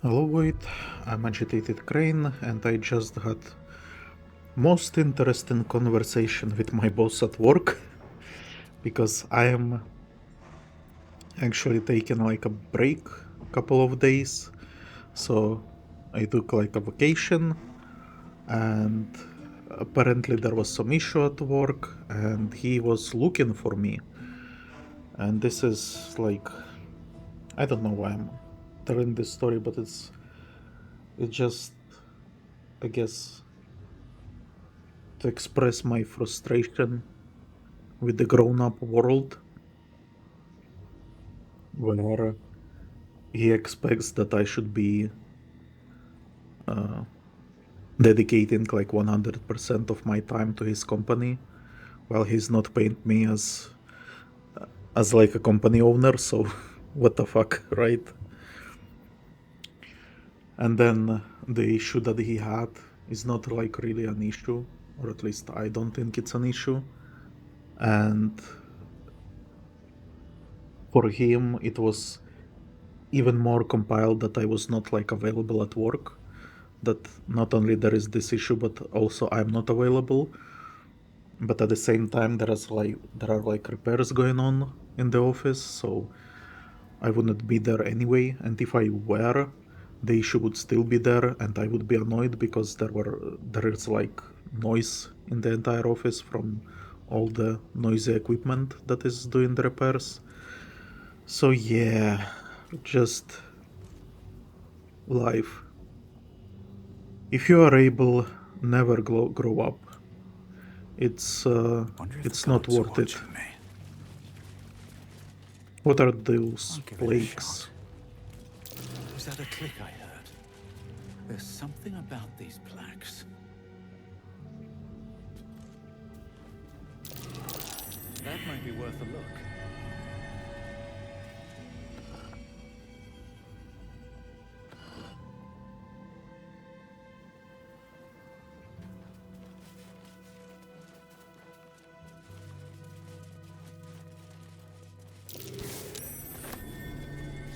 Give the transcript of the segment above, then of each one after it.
Hello Void, I'm Agitated Crane and I just had most interesting conversation with my boss at work because I am actually taking like a break couple of days. So I took like a vacation and apparently there was some issue at work and he was looking for me. And this is like, I don't know why I'm telling this story, but it's just, I guess, to express my frustration with the grown-up world where he expects that I should be uh, dedicating like 100% of my time to his company while he's not paying me as like a company owner. So what the fuck, right? And then the issue that he had is not like really an issue, or at least I don't think it's an issue. And for him it was even more compiled that I was not like available at work, that not only there is this issue but also I'm not available, but at the same time there are like repairs going on in the office, so I wouldn't be there anyway, and if I were, the issue would still be there and I would be annoyed because there is like noise in the entire office from all the noisy equipment that is doing the repairs. So yeah, just life. If you are able, never grow up. Wonder if the It's not gods are worth it. watching me. What are those I'll give it a shot. plagues? Was that a click I heard? There's something about these plaques. That might be worth a look.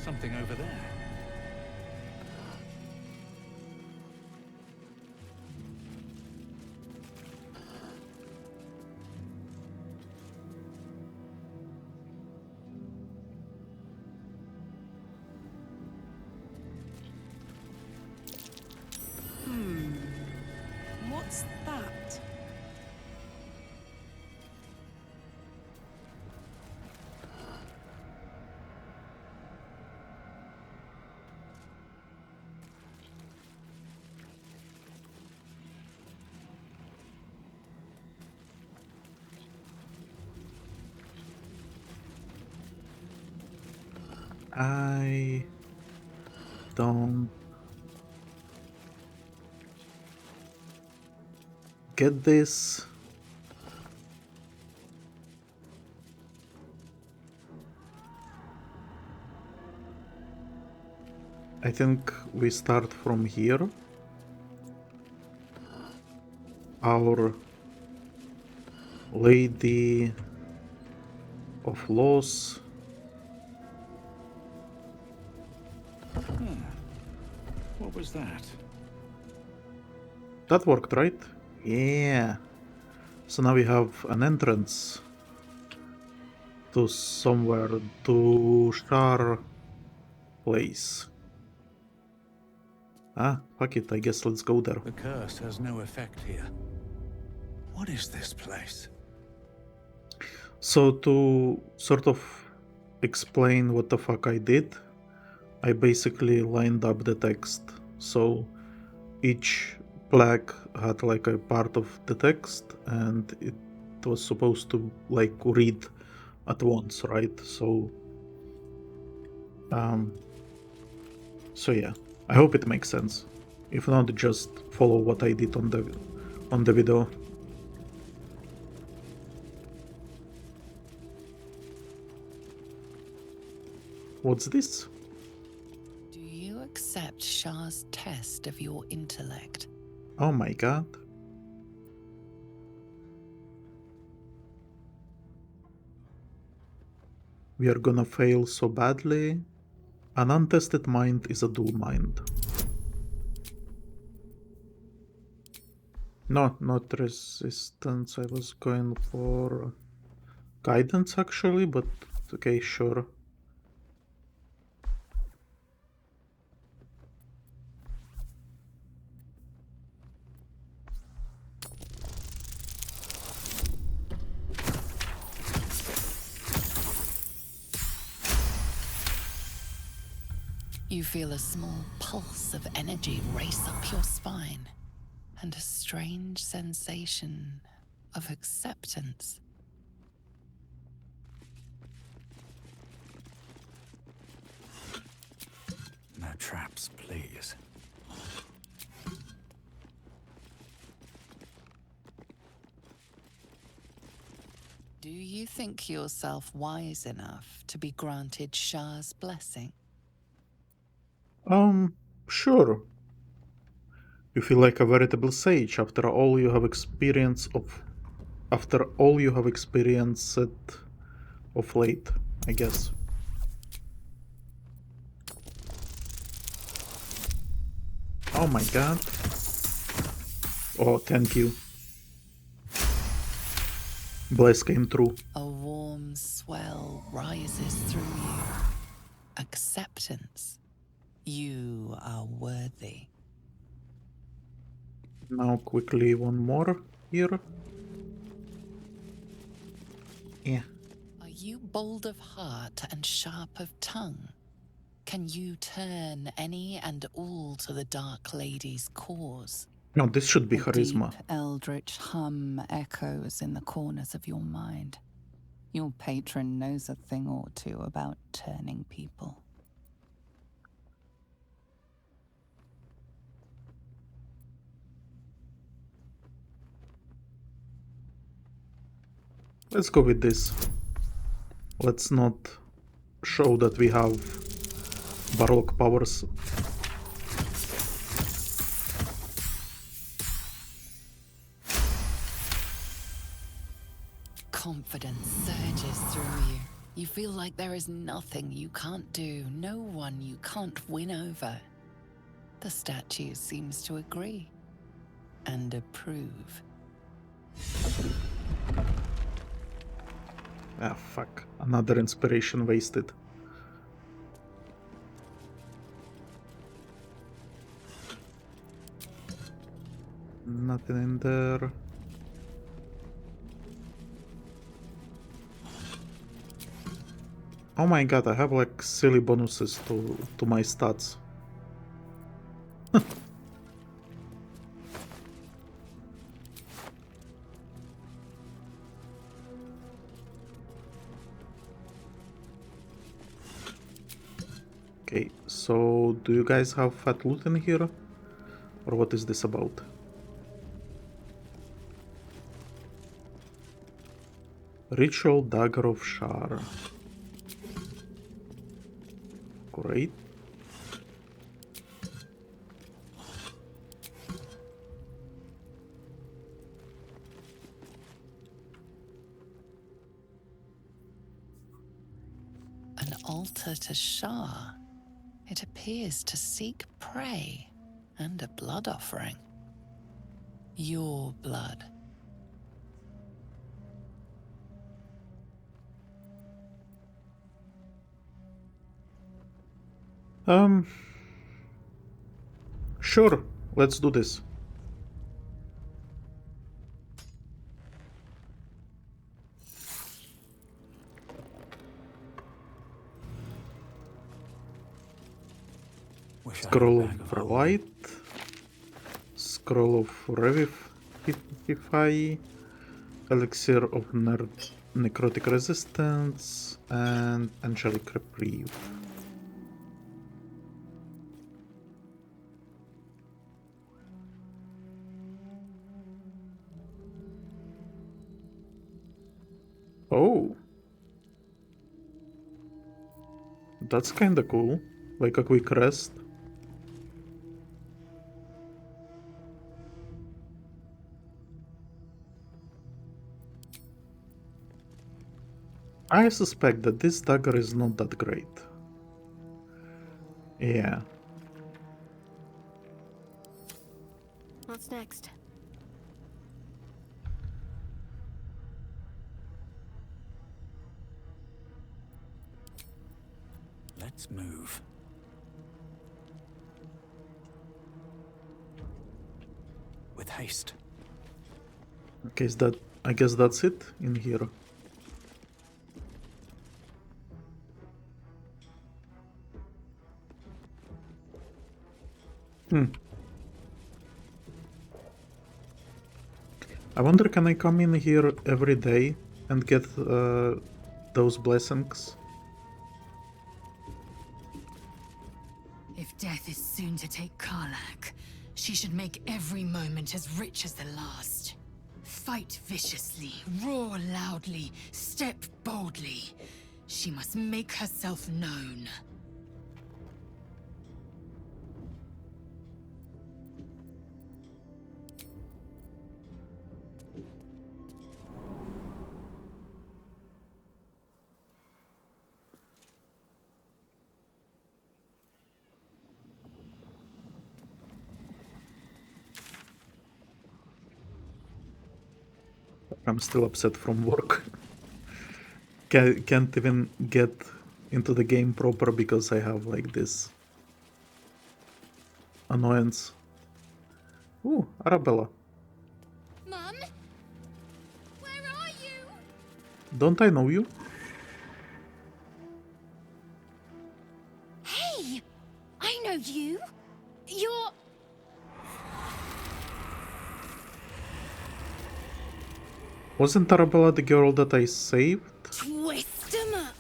Something over there. What's that? I don't get this. I think we start from here. Our Lady of Loss. What was that? That worked, right? Yeah. So now we have an entrance to somewhere, to Shar place. Ah, fuck it, I guess let's go there. The curse has no effect here. What is this place? So to sort of explain what the fuck I did, I basically lined up the text. So each plaque had like a part of the text and it was supposed to like read at once, right? So yeah, I hope it makes sense. If not, just follow what I did on the video. What's this? Do you accept Shar's test of your intellect? Oh my god. We are gonna fail so badly. An untested mind is a dual mind. No, not resistance. I was going for guidance actually, but okay, sure. You feel a small pulse of energy race up your spine, and a strange sensation of acceptance. No traps, please. Do you think yourself wise enough to be granted Shar's blessing? Sure. You feel like a veritable sage after all you have experienced of late, I guess. Oh my god. Oh, thank you. Bless came through. A warm swell rises through you. Acceptance. You are worthy. Now quickly one more here. Yeah. Are you bold of heart and sharp of tongue? Can you turn any and all to the Dark Lady's cause? No, this should be A charisma. deep eldritch hum echoes in the corners of your mind. Your patron knows a thing or two about turning people. Let's go with this. Let's not show that we have Baroque powers. Confidence surges through you. You feel like there is nothing you can't do, no one you can't win over. The statue seems to agree and approve. Ah, fuck. Another inspiration wasted. Nothing in there. Oh my god, I have like silly bonuses to my stats. Okay, so do you guys have fat loot in here? Or what is this about? Ritual Dagger of Shar. Great. An altar to Shar. It appears to seek prey and a blood offering. Your blood. Sure, let's do this. Wish I had a Scroll bag of of holding. Light. Scroll of Revivify. Elixir of Necrotic Resistance. And Angelic Reprieve. Oh. That's kinda cool. Like a quick rest. I suspect that this dagger is not that great. Yeah. What's next? Let's move. With haste. Okay, I guess that's it in here. I wonder, can I come in here every day and get those blessings? If death is soon to take Karlach, she should make every moment as rich as the last. Fight viciously, roar loudly, step boldly. She must make herself known. I'm still upset from work. Can't even get into the game proper because I have like this annoyance. Ooh, Arabella. Mum? Where are you? Don't I know you? Hey! I know you. You're... Wasn't Arabella the girl that I saved? Twist 'em up.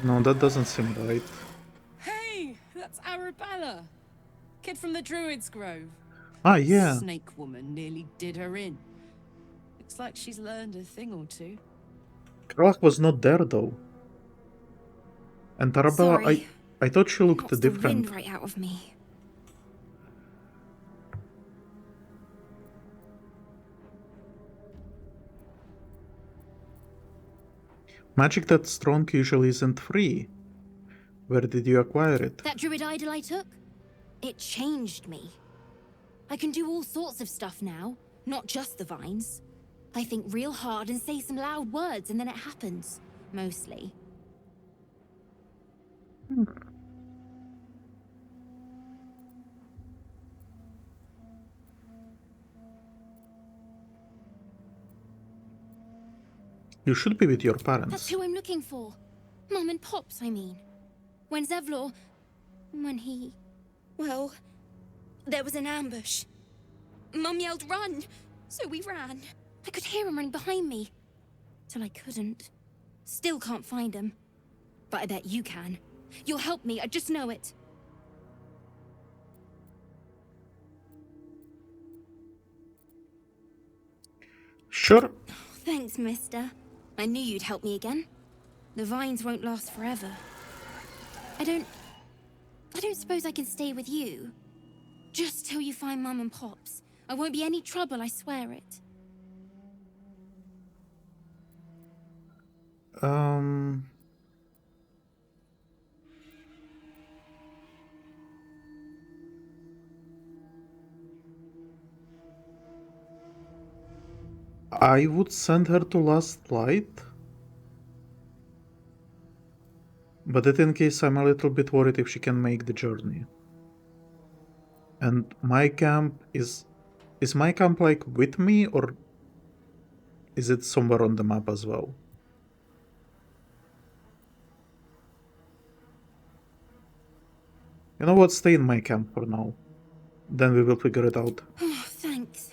No, that doesn't seem right. Hey, that's Arabella. Kid from the Druid's Grove. Ah, yeah. Snake woman nearly did her in. Looks like she's learned a thing or two. Karlach was not there though. And Arabella, Sorry. I thought she looked Knocks the different. wind right out of me. Magic that strong usually isn't free. Where did you acquire it? That druid idol I took? It changed me. I can do all sorts of stuff now, not just the vines. I think real hard and say some loud words and then it happens. Mostly. You should be with your That's parents. who I'm looking for. Mum and Pops, I mean. When Zevlor... When he... Well... There was an ambush. Mum yelled, "Run!" So we ran. I could hear him running behind me. Till I couldn't. Still can't find him. But I bet you can. You'll help me, I just know it. Sure. Thanks, mister. I knew you'd help me again. The vines won't last forever. I don't suppose I can stay with you. Just till you find Mum and Pops. I won't be any trouble, I swear it. I would send her to Last Light. But that in case I'm a little bit worried if she can make the journey. And my camp is my camp like with me or is it somewhere on the map as well? You know what, stay in my camp for now. Then we will figure it out. Oh, thanks.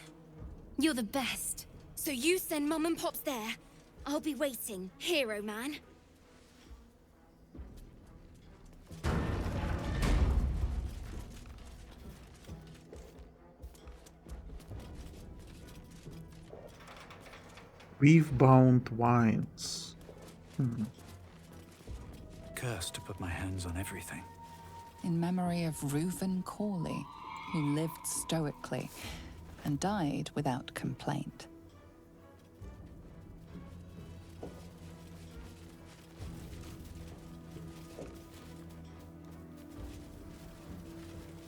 You're the best. So you send Mum and Pops there. I'll be waiting, hero man. Weave-bound wines. Cursed to put my hands on everything. In memory of Reuven Corley, who lived stoically and died without complaint.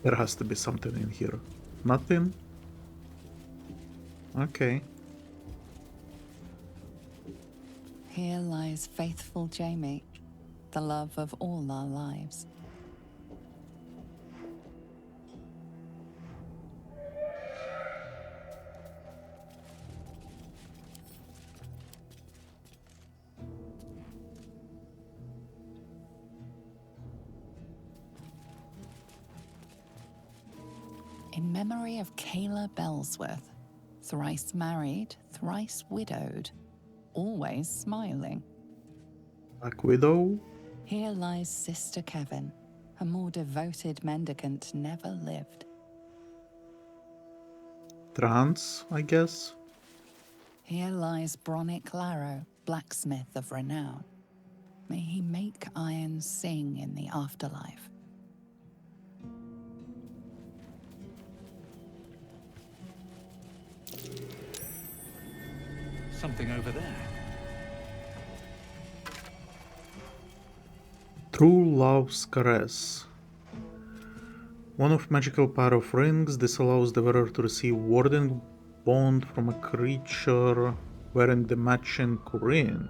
There has to be something in here. Nothing? Okay. Here lies faithful Jamie, the love of all our lives. In memory of Kayla Bellsworth, thrice married, thrice widowed, always smiling. Black Widow? Here lies Sister Kevin. A more devoted mendicant never lived. Trance, I guess? Here lies Bronick Larrow, blacksmith of renown. May he make iron sing in the afterlife. Something over there. True Love's Caress. One of magical pair of rings. This allows the wearer to receive warding bond from a creature wearing the matching ring.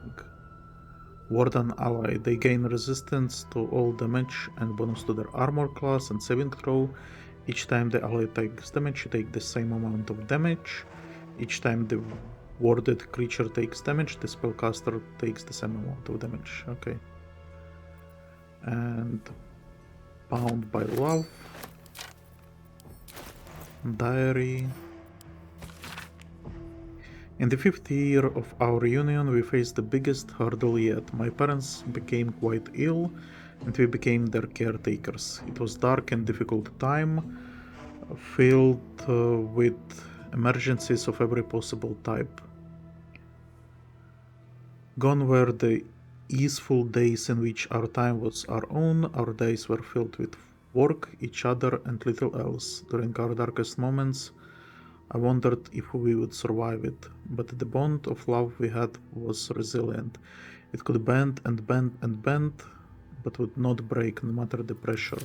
Warden ally. They gain resistance to all damage and bonus to their armor class and saving throw. Each time the ally takes damage, you take the same amount of damage. Each time the warded creature takes damage, the spellcaster takes the same amount of damage. Okay. And Bound by Love. Diary. In the 5th year of our union, we faced the biggest hurdle yet. My parents became quite ill, and we became their caretakers. It was dark and difficult time, filled with emergencies of every possible type. Gone were the easeful days in which our time was our own. Our days were filled with work, each other, and little else. During our darkest moments, I wondered if we would survive it, but the bond of love we had was resilient. It could bend and bend and bend, but would not break no matter the pressure.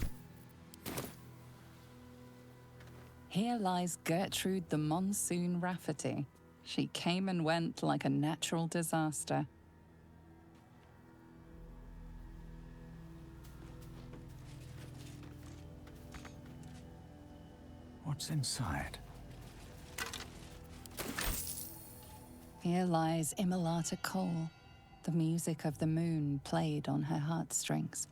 Here lies Gertrude the Monsoon Rafferty. She came and went like a natural disaster. What's inside? Here lies Immolata Cole. The music of the moon played on her heartstrings.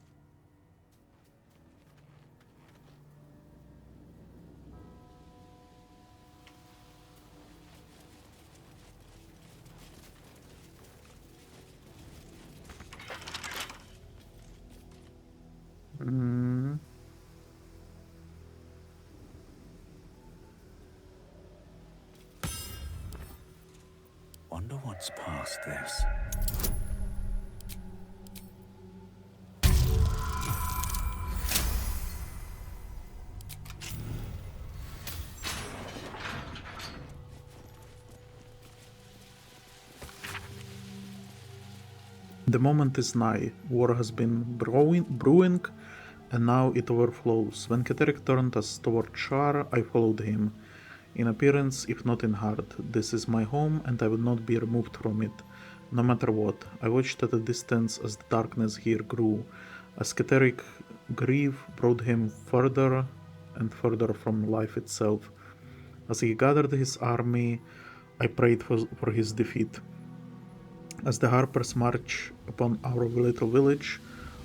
Wonder what's past this. The moment is nigh. War has been brewing, and now it overflows. When Keterik turned us toward Shar, I followed him. In appearance, if not in heart. This is my home, and I will not be removed from it, no matter what. I watched at a distance as the darkness here grew, as Keterik grief brought him further and further from life itself. As he gathered his army, I prayed for his defeat. As the harpers march upon our little village,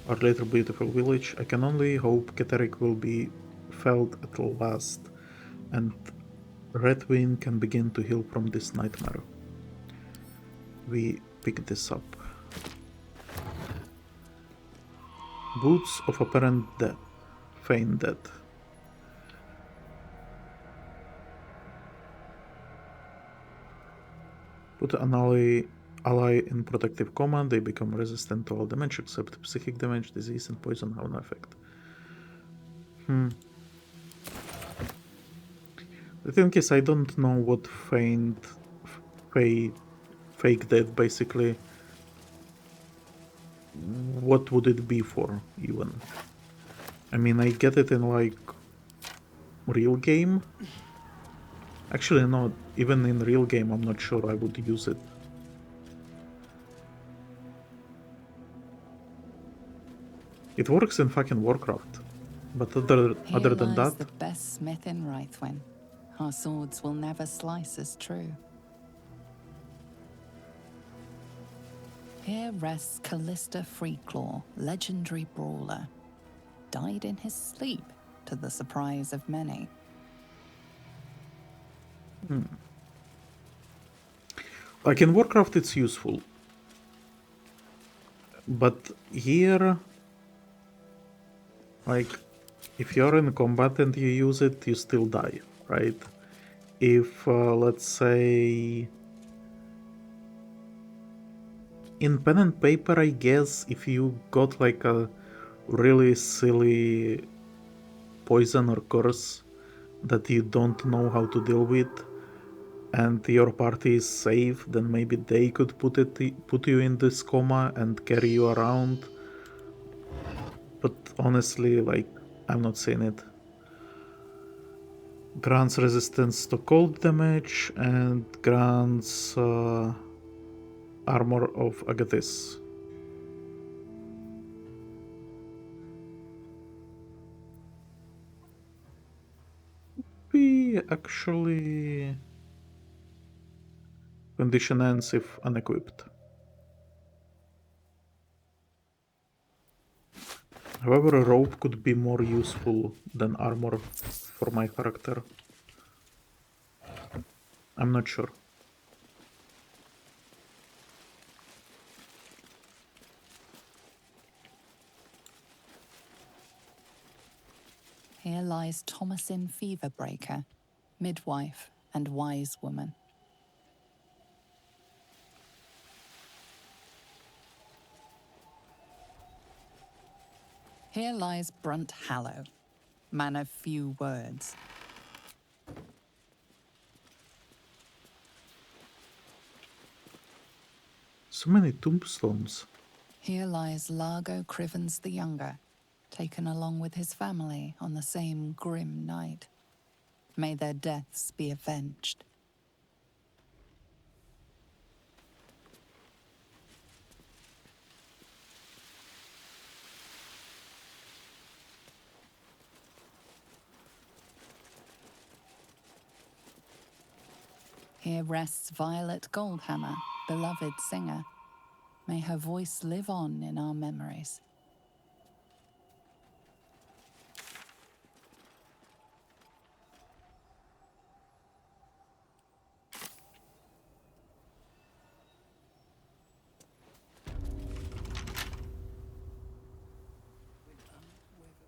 our little beautiful village, I can only hope Keterik will be felt at last, and Redwing can begin to heal from this nightmare. We pick this up. Boots of apparent death. Feigned death. Put an ally in protective coma, they become resistant to all damage except psychic damage, disease, and poison have no effect. The thing is, I don't know what fake death basically. What would it be for, even? I mean, I get it in like real game. Actually, no, even in real game, I'm not sure I would use it. It works in fucking Warcraft, but other Here than lies that, the best smith in Rythwin. Our swords will never slice as true. Here rests Callista Freeclaw, legendary brawler. Died in his sleep, to the surprise of many. like in Warcraft, it's useful. But here, like, if you're in combat and you use it, you still die, right? If, let's say, in pen and paper, I guess, if you got like a really silly poison or curse that you don't know how to deal with, and your party is safe, then maybe they could put you in this coma and carry you around. But honestly, like, I'm not seeing it. Grants resistance to cold damage and grants armor of Agathis. We actually... Condition ends if unequipped. However, a rope could be more useful than armor for my character. I'm not sure. Here lies Thomasin Feverbreaker, midwife and wise woman. Here lies Brunt Hallow, man of few words. So many tombstones. Here lies Largo Crivens the Younger, taken along with his family on the same grim night. May their deaths be avenged. Here rests Violet Goldhammer, beloved singer. May her voice live on in our memories.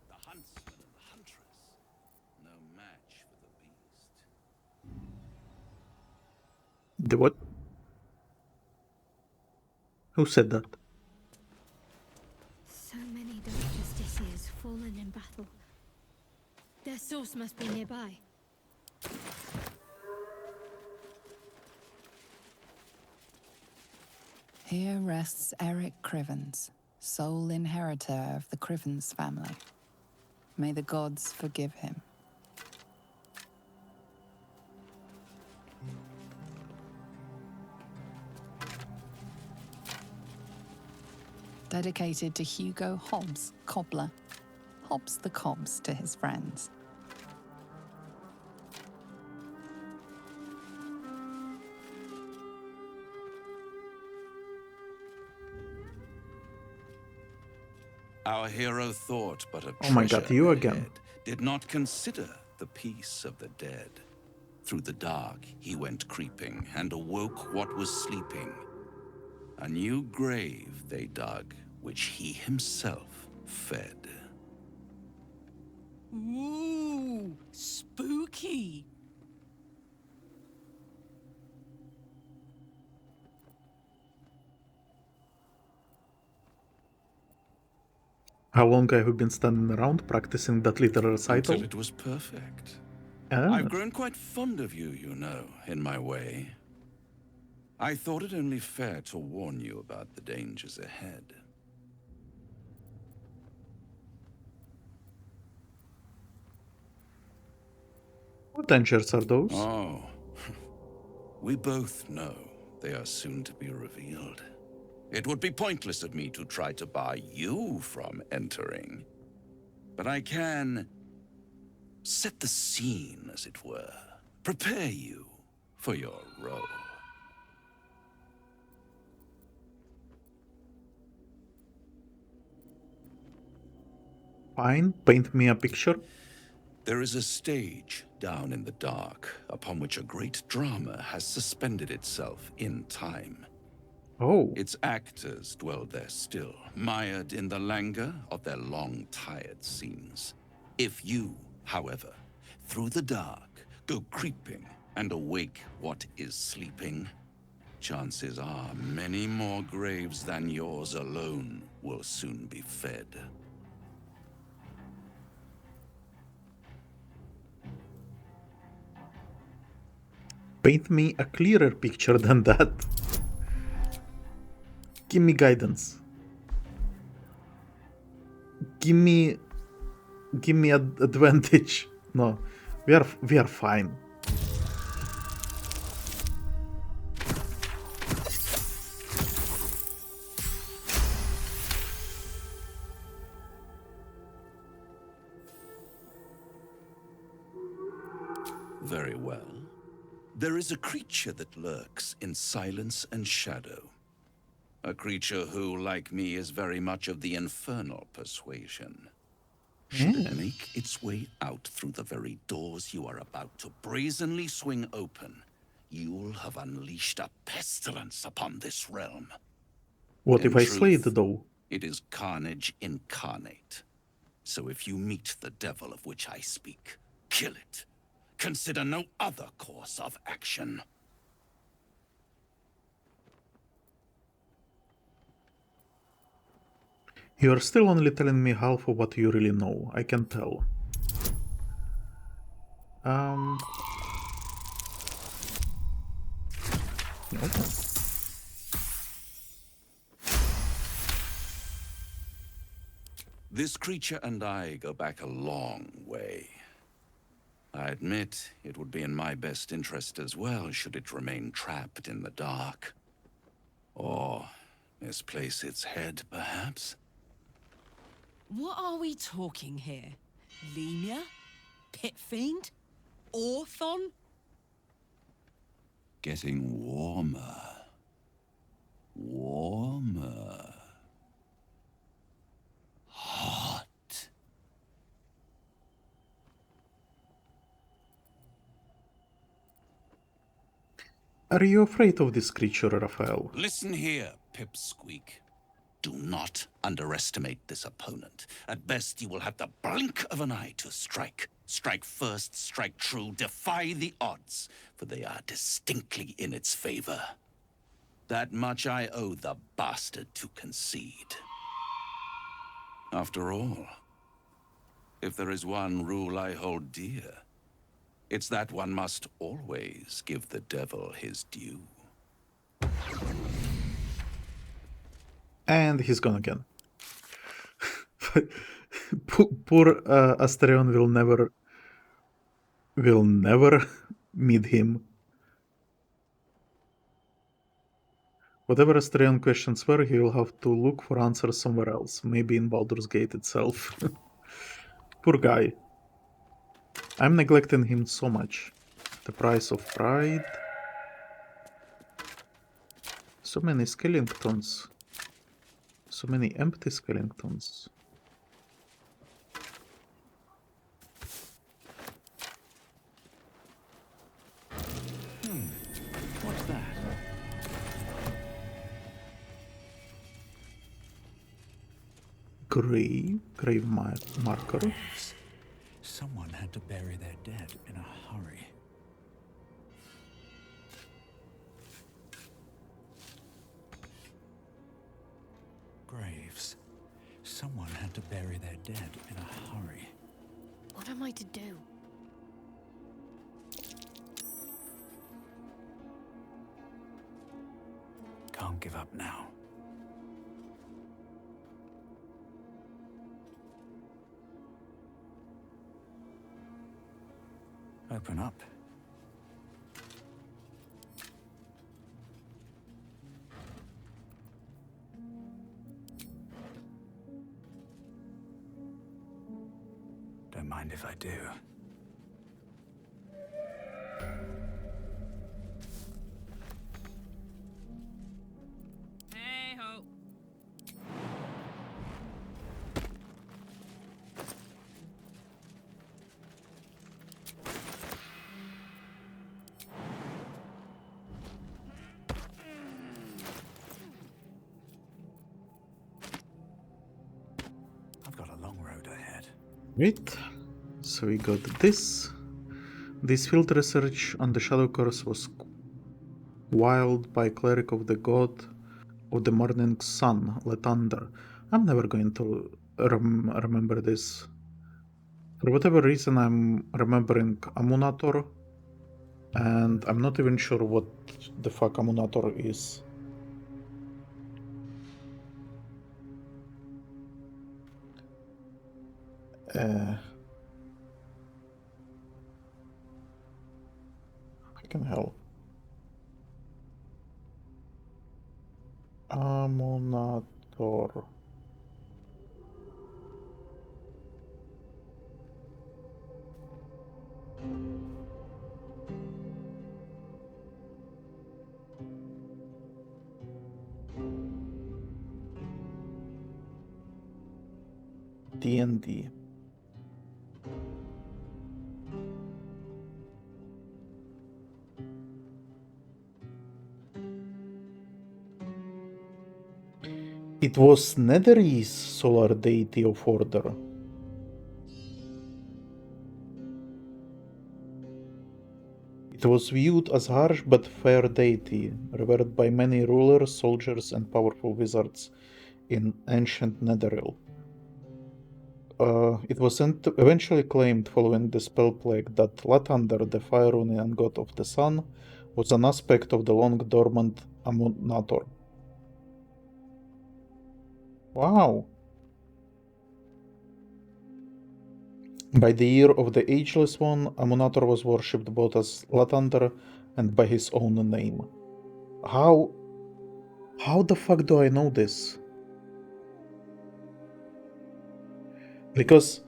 The huntsman and the huntress. No match for the beast. The what? Who said that? So many dark justiciars fallen in battle. Their source must be nearby. Here rests Eric Crivens, sole inheritor of the Crivens family. May the gods forgive him. Dedicated to Hugo Hobbs, cobbler. Hobbs the Cobbs to his friends. Our hero thought but of Oh my God, treasure you ahead, again. did not consider the peace of the dead. Through the dark he went creeping, and awoke what was sleeping. A new grave they dug, which he himself fed. Ooh, spooky. How long have you been standing around practicing that little recital? Until it was perfect. Ah, I've grown quite fond of you, you know, in my way. I thought it only fair to warn you about the dangers ahead. What dangers are those? Oh, we both know they are soon to be revealed. It would be pointless of me to try to bar you from entering. But I can set the scene, as it were. Prepare you for your role. Fine, paint me a picture. There is a stage down in the dark upon which a great drama has suspended itself in time. Oh, Its actors dwell there still, mired in the languor of their long, tired scenes. If you, however, through the dark, go creeping and awake what is sleeping, chances are many more graves than yours alone will soon be fed. paint me a clearer picture than that. Give me guidance. Give me advantage. No, we are fine. Very well. There is a creature that lurks in silence and shadow. A creature who, like me, is very much of the infernal persuasion. Should it make its way out through the very doors you are about to brazenly swing open, you'll have unleashed a pestilence upon this realm. What In if I slay truth, it though? It is carnage incarnate. So if you meet the devil of which I speak, kill it. Consider no other course of action. You're still only telling me half of what you really know, I can tell. No. This creature and I go back a long way. I admit it would be in my best interest as well should it remain trapped in the dark. Or misplace its head, perhaps? What are we talking here? Lemur? Pit fiend? Orthon? Getting warmer. Warmer. Hot. Are you afraid of this creature, Raphael? Listen here, Pipsqueak. Do not underestimate this opponent. At best, you will have the blink of an eye to strike. Strike first, strike true, defy the odds, for they are distinctly in its favor. That much I owe the bastard to concede. After all, if there is one rule I hold dear, it's that one must always give the devil his due. And he's gone again. Poor Asterion will never meet him. Whatever Asterion questions were, he will have to look for answers somewhere else, maybe in Baldur's Gate itself. Poor guy. I'm neglecting him so much. The price of pride. So many skeletons. So many empty skeletons. What's that? Grave marker. Someone had to bury their dead in a hurry. Graves. Someone had to bury their dead in a hurry. What am I to do? Can't give up now. Open up. Don't mind if I do. Hey ho. I've got a long road ahead. Wait. So we got this. This field research on the Shadow Curse was wild by cleric of the god of the morning sun, Lathander. I'm never going to remember this. For whatever reason, I'm remembering Amunator, and I'm not even sure what the fuck Amunator is. Fucking hell. Amunator. D&D. It was Netherese solar deity of order. It was viewed as harsh but fair deity, revered by many rulers, soldiers, and powerful wizards in ancient Netheril. It was eventually claimed following the spell plague that Lathander, the Fire-Runian god of the sun, was an aspect of the long-dormant Amunator. Wow! By the year of the Ageless One, Amunator was worshipped both as Lathander and by his own name. How the fuck do I know this? Because,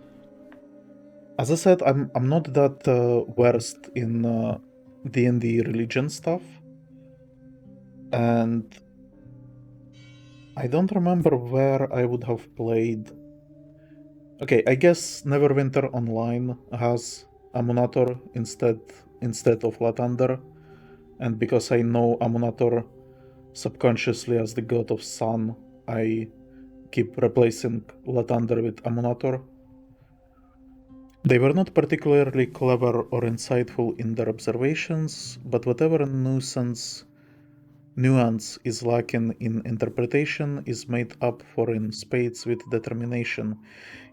as I said, I'm not that versed in D&D religion stuff, and I don't remember where I would have played. Okay, I guess Neverwinter Online has Amunator instead of Lathander, and because I know Amunator subconsciously as the god of sun, I keep replacing Lathander with Amunator. They were not particularly clever or insightful in their observations, but whatever nuance is lacking in interpretation is made up for in spades with determination.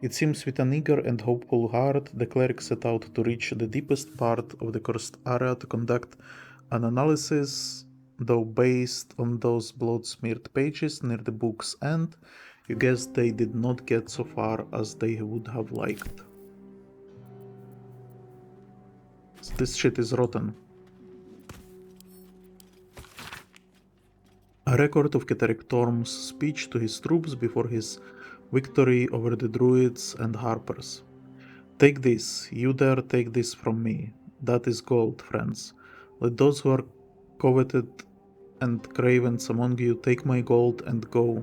It seems with an eager and hopeful heart, the cleric set out to reach the deepest part of the cursed area to conduct an analysis, though based on those blood-smeared pages near the book's end, you guess they did not get so far as they would have liked. So this shit is rotten. A record of Doctor Thorm's speech to his troops before his victory over the druids and harpers. Take this, you dare take this from me. That is gold, friends. Let those who are coveted and cravens among you take my gold and go.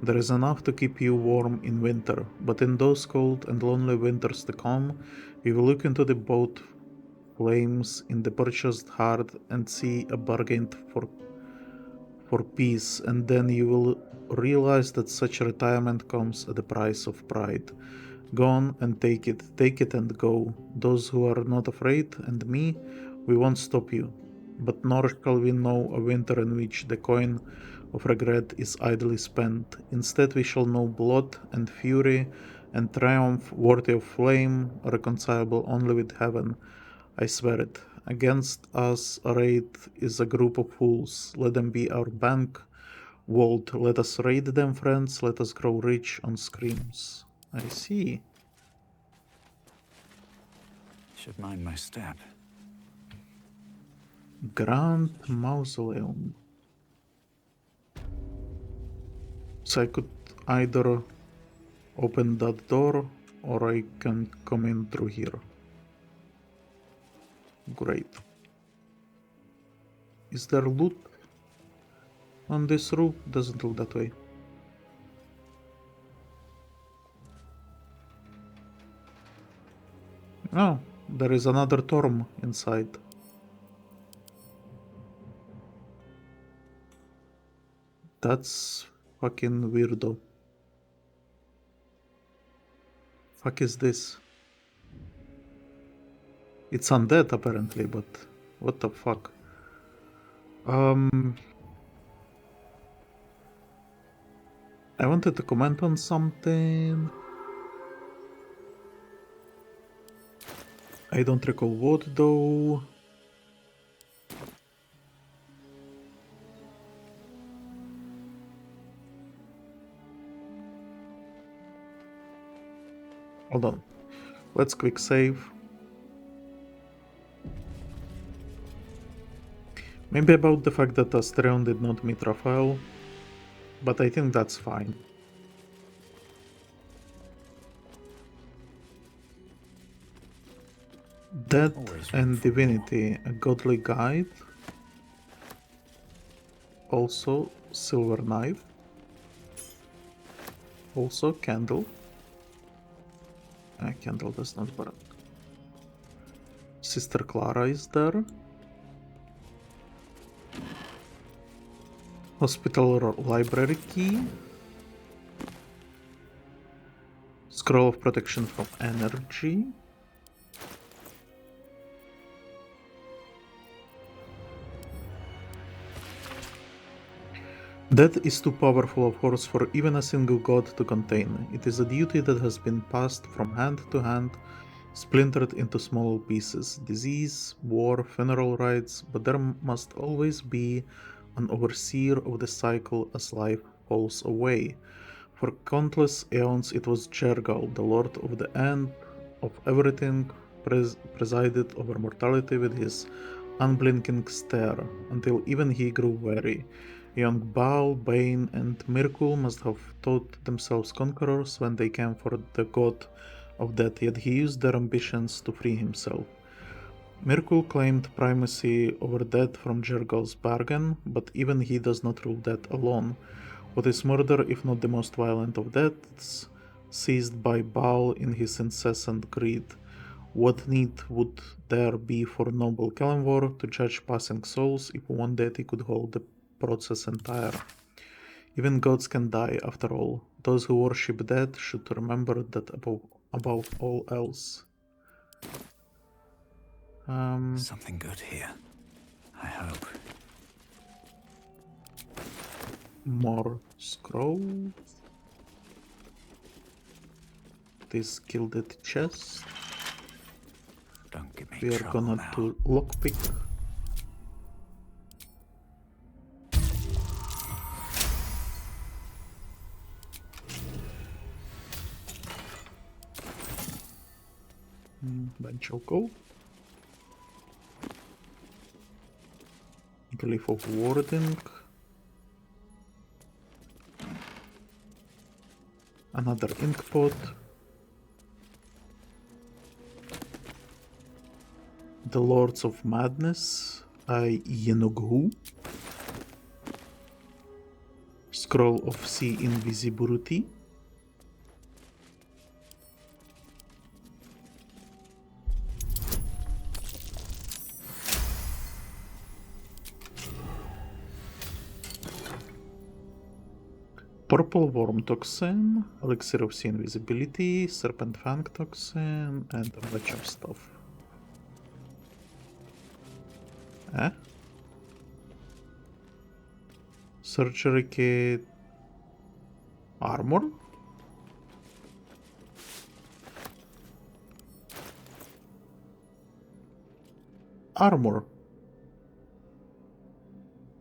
There is enough to keep you warm in winter, but in those cold and lonely winters to come, you will look into the boat flames in the purchased heart and see a bargain for peace, and then you will realize that such retirement comes at the price of pride. Go on and take it and go. Those who are not afraid, and me, we won't stop you. But nor shall we know a winter in which the coin of regret is idly spent. Instead we shall know blood and fury and triumph worthy of flame, reconcilable only with heaven. I swear it. Against us arrayed is a group of fools. Let them be our bank vault. Let us raid them, friends. Let us grow rich on screams. I see. Should mind my step. Grand Mausoleum. So I could either open that door or I can come in through here. Great. Is there loot on this roof? Doesn't look that way. Oh, there is another Thorm inside. That's fucking weirdo. Fuck is this? It's undead apparently, but what the fuck? I wanted to comment on something. I don't recall what though. Hold on. Let's quick save. Maybe about the fact that Astreon did not meet Raphael, but I think that's fine. Death and Divinity, a godly guide. Also, silver knife. Also, candle. Candle does not burn. Sister Clara is there. Hospital library key. Scroll of protection from energy. Death is too powerful a force for even a single god to contain. It is a duty that has been passed from hand to hand, splintered into small pieces. Disease, war, funeral rites, but there must always be an overseer of the cycle as life falls away. For countless aeons it was Jergal, the lord of the end of everything, presided over mortality with his unblinking stare, until even he grew weary. Young Baal, Bane, and Mirkul must have thought themselves conquerors when they came for the god of death, yet he used their ambitions to free himself. Mirkul claimed primacy over death from Jergal's bargain, but even he does not rule death alone. What is murder if not the most violent of deaths, seized by Baal in his incessant greed? What need would there be for noble Kalimvor to judge passing souls if one deity could hold the process entire? Even gods can die, after all. Those who worship death should remember that above all else. Something good here. I hope. More scrolls. This gilded chest. Don't give me We are trouble gonna now. do lockpick. Banchoko. Glyph of warding. Another ink pot. The Lords of Madness. Yenoghu. Scroll of Sea Invisibility. Purple Worm Toxin, Elixir of Sea Invisibility, Serpent Fang Toxin, and a bunch of stuff. Surgery Kit. Armor? Armor.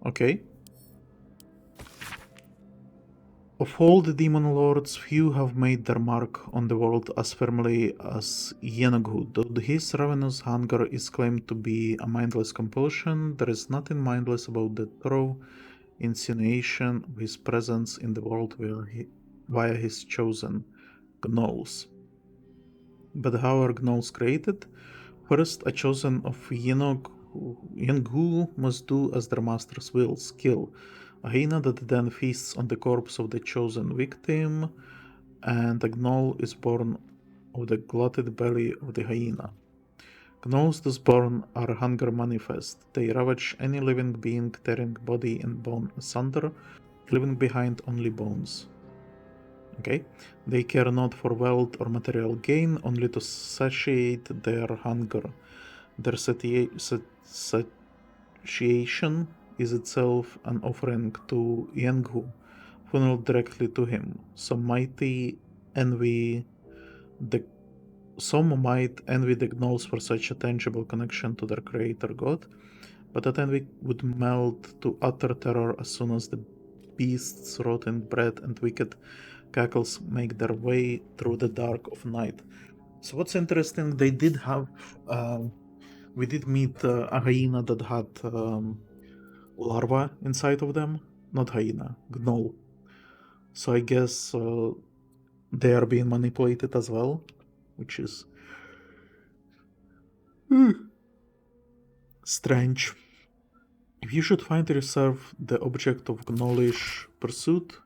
Okay. Of all the demon lords, few have made their mark on the world as firmly as Yenoghu. Though his ravenous hunger is claimed to be a mindless compulsion, there is nothing mindless about the thorough insinuation of his presence in the world via his chosen gnolls. But how are gnolls created? First, a chosen of Yenoghu must do as their master's wills, kill a hyena that then feasts on the corpse of the chosen victim, and a gnoll is born of the glutted belly of the hyena. Gnolls thus born are hunger manifest. They ravage any living being, tearing body and bone asunder, leaving behind only bones. Okay? They care not for wealth or material gain, only to satiate their hunger. Their satiation is itself an offering to Yenoghu, funneled directly to him. Some might envy the gnolls for such a tangible connection to their creator god, but that envy would melt to utter terror as soon as the beast's rotten breath and wicked cackles make their way through the dark of night. So what's interesting, they did have, we did meet a hyena that had larva inside of them. Not hyena, gnoll. So I guess they are being manipulated as well, which is strange. If you should find yourself the object of gnollish pursuit,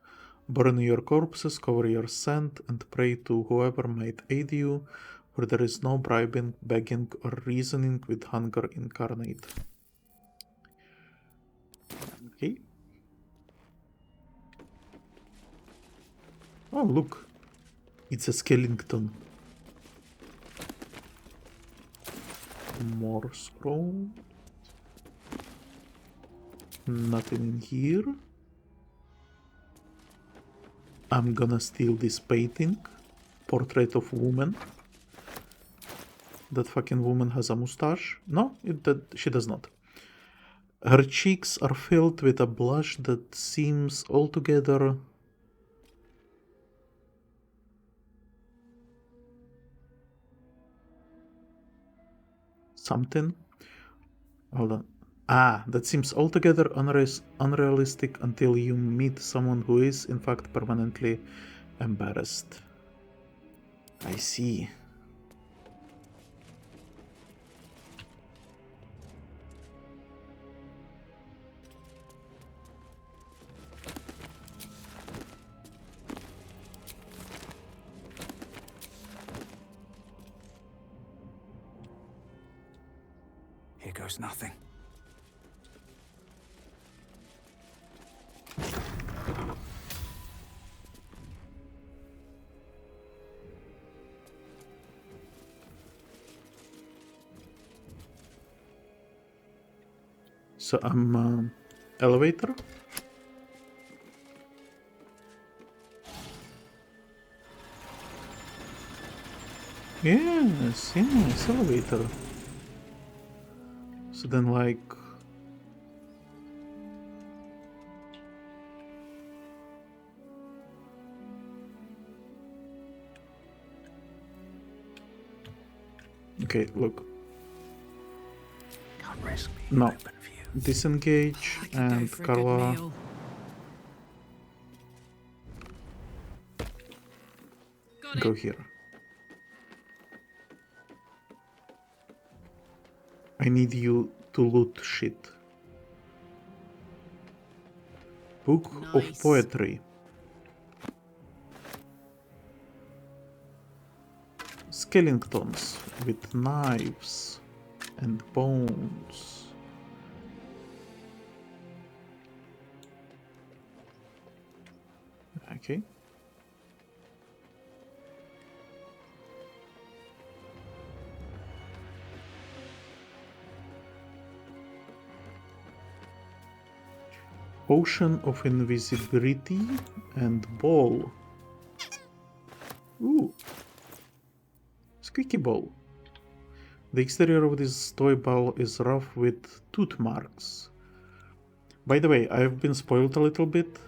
burn your corpses, cover your scent, and pray to whoever might aid you, for there is no bribing, begging, or reasoning with hunger incarnate. Okay. Oh, look. It's a skeleton. More scroll. Nothing in here. I'm gonna steal this painting. Portrait of woman. That fucking woman has a mustache. No, she does not. Her cheeks are filled with a blush that seems altogether something. Hold on. That seems altogether unrealistic until you meet someone who is, in fact, permanently embarrassed. I see. Here goes nothing. So I'm elevator. Yes, elevator. So then, like, okay, look. Can't risk being No. open view. Disengage I could go and for a good Carla. meal. Go here. I need you to loot shit. Book of Nice. Poetry. Skeletons with knives and bones. Okay. Potion of Invisibility and Ball. Ooh. Squeaky Ball. The exterior of this toy ball is rough with tooth marks. By the way, I've been spoiled a little bit.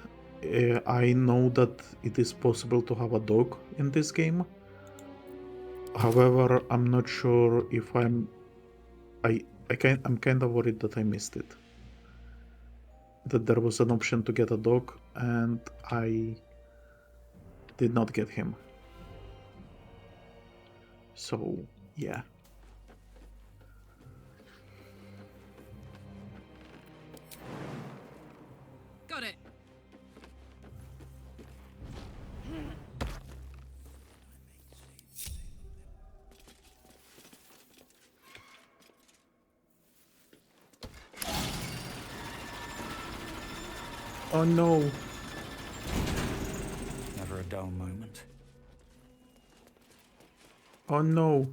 I know that it is possible to have a dog in this game. However, I'm not sure if I'm kind of worried that I missed it. That there was an option to get a dog and I did not get him. So, yeah. Got it. Oh no! Never a dull moment. Oh no!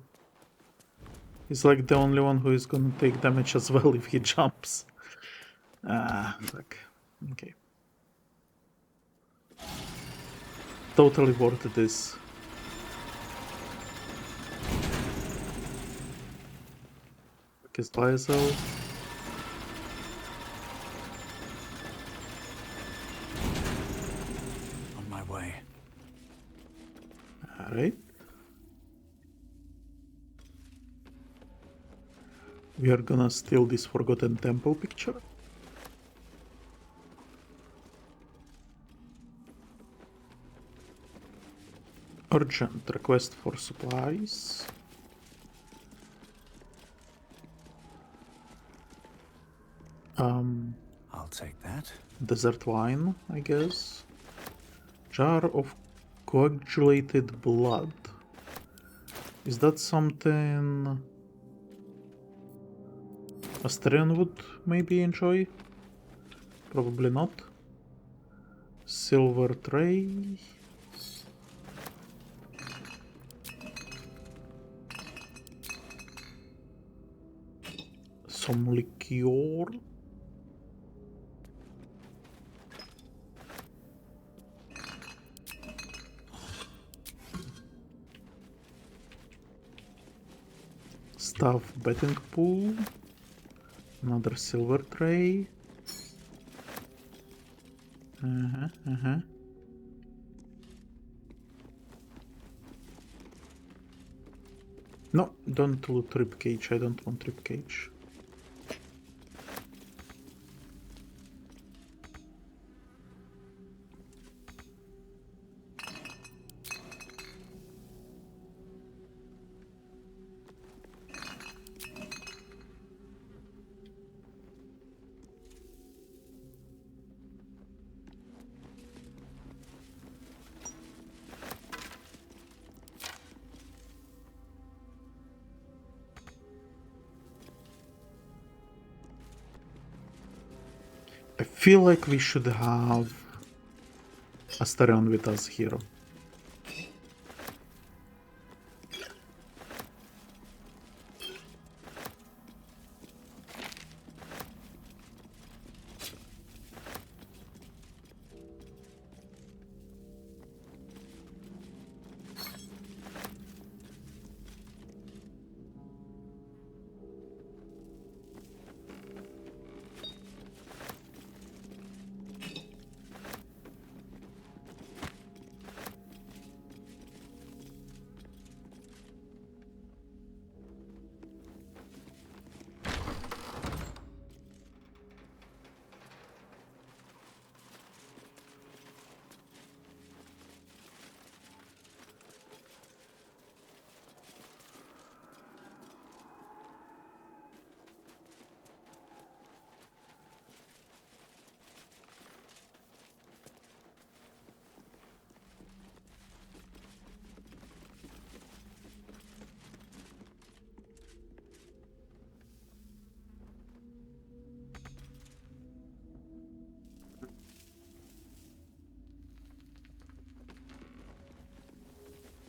He's like the only one who is gonna take damage as well if he jumps. Ah, fuck. Okay. Totally worth this. Kiss Lysel. On my way. Alright. We are gonna steal this Forgotten Temple picture. Urgent request for supplies. I'll take that. Desert wine, I guess. Jar of coagulated blood. Is that something Asterion would maybe enjoy? Probably not. Silver tray. Some liqueur. Staff betting pool. Another silver tray. No, don't loot ribcage. I don't want ribcage. I feel like we should have Asterion with us here.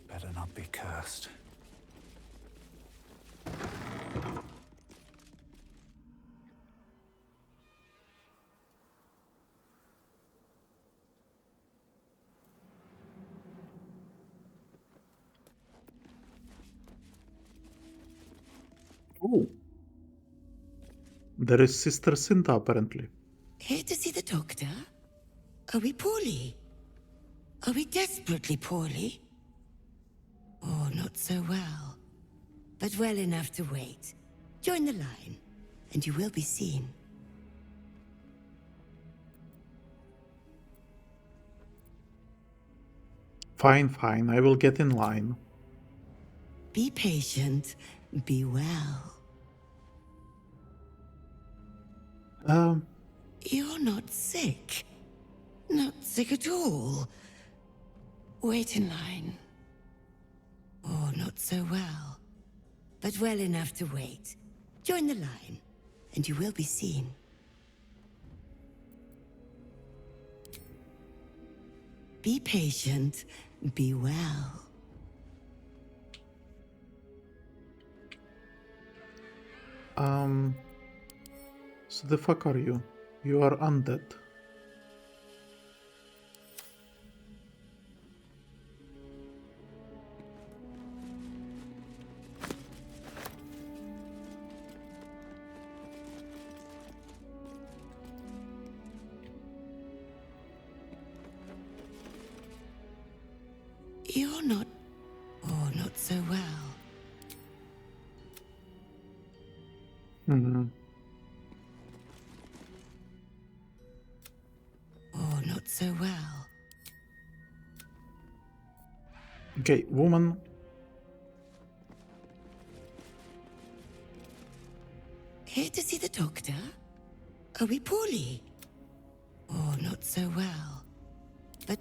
Better not be cursed. Oh. There is Sister Cinta, apparently. Here to see the doctor? Are we poorly? Are we desperately poorly? Oh, not so well. But well enough to wait. Join the line, and you will be seen. Fine, fine, I will get in line. Be patient, be well. You're not sick. Not sick at all. Wait in line. Oh, not so well. But well enough to wait. Join the line, and you will be seen. Be patient, be well. So the fuck are you? You are undead. You're not... Oh, not so well. Mm-hmm. Oh, not so well. Okay, woman. Here to see the doctor? Are we poorly? Oh, not so well. But...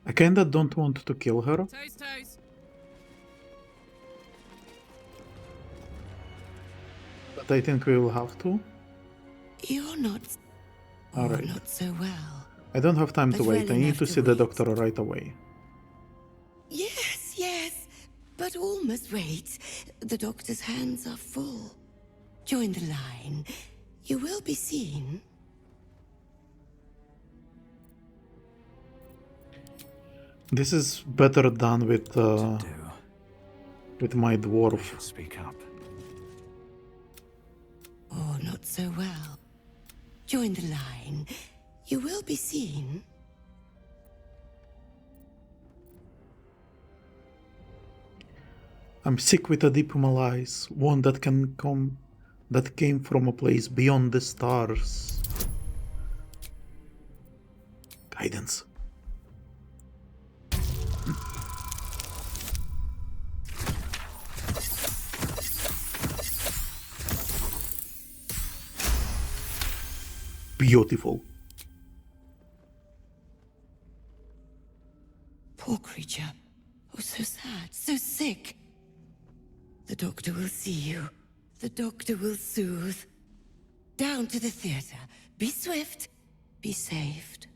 I kinda don't want to kill her. Toast, toast. But I think we will have to. You're not... Oh, Alright. not so well. I don't have time to But wait. well I need enough to to see the wait. doctor right away. Yes, yes. But all must wait. The doctor's hands are full. Join the line. You will be seen. This is better done with To do. my I dwarf. should speak up. Oh, not so well. Join the line. You will be seen. I'm sick with a deep malaise, one that came from a place beyond the stars. Guidance. Beautiful. Poor creature. Oh, so sad, so sick. The doctor will see you. The doctor will soothe. Down to the theater. Be swift. Be saved.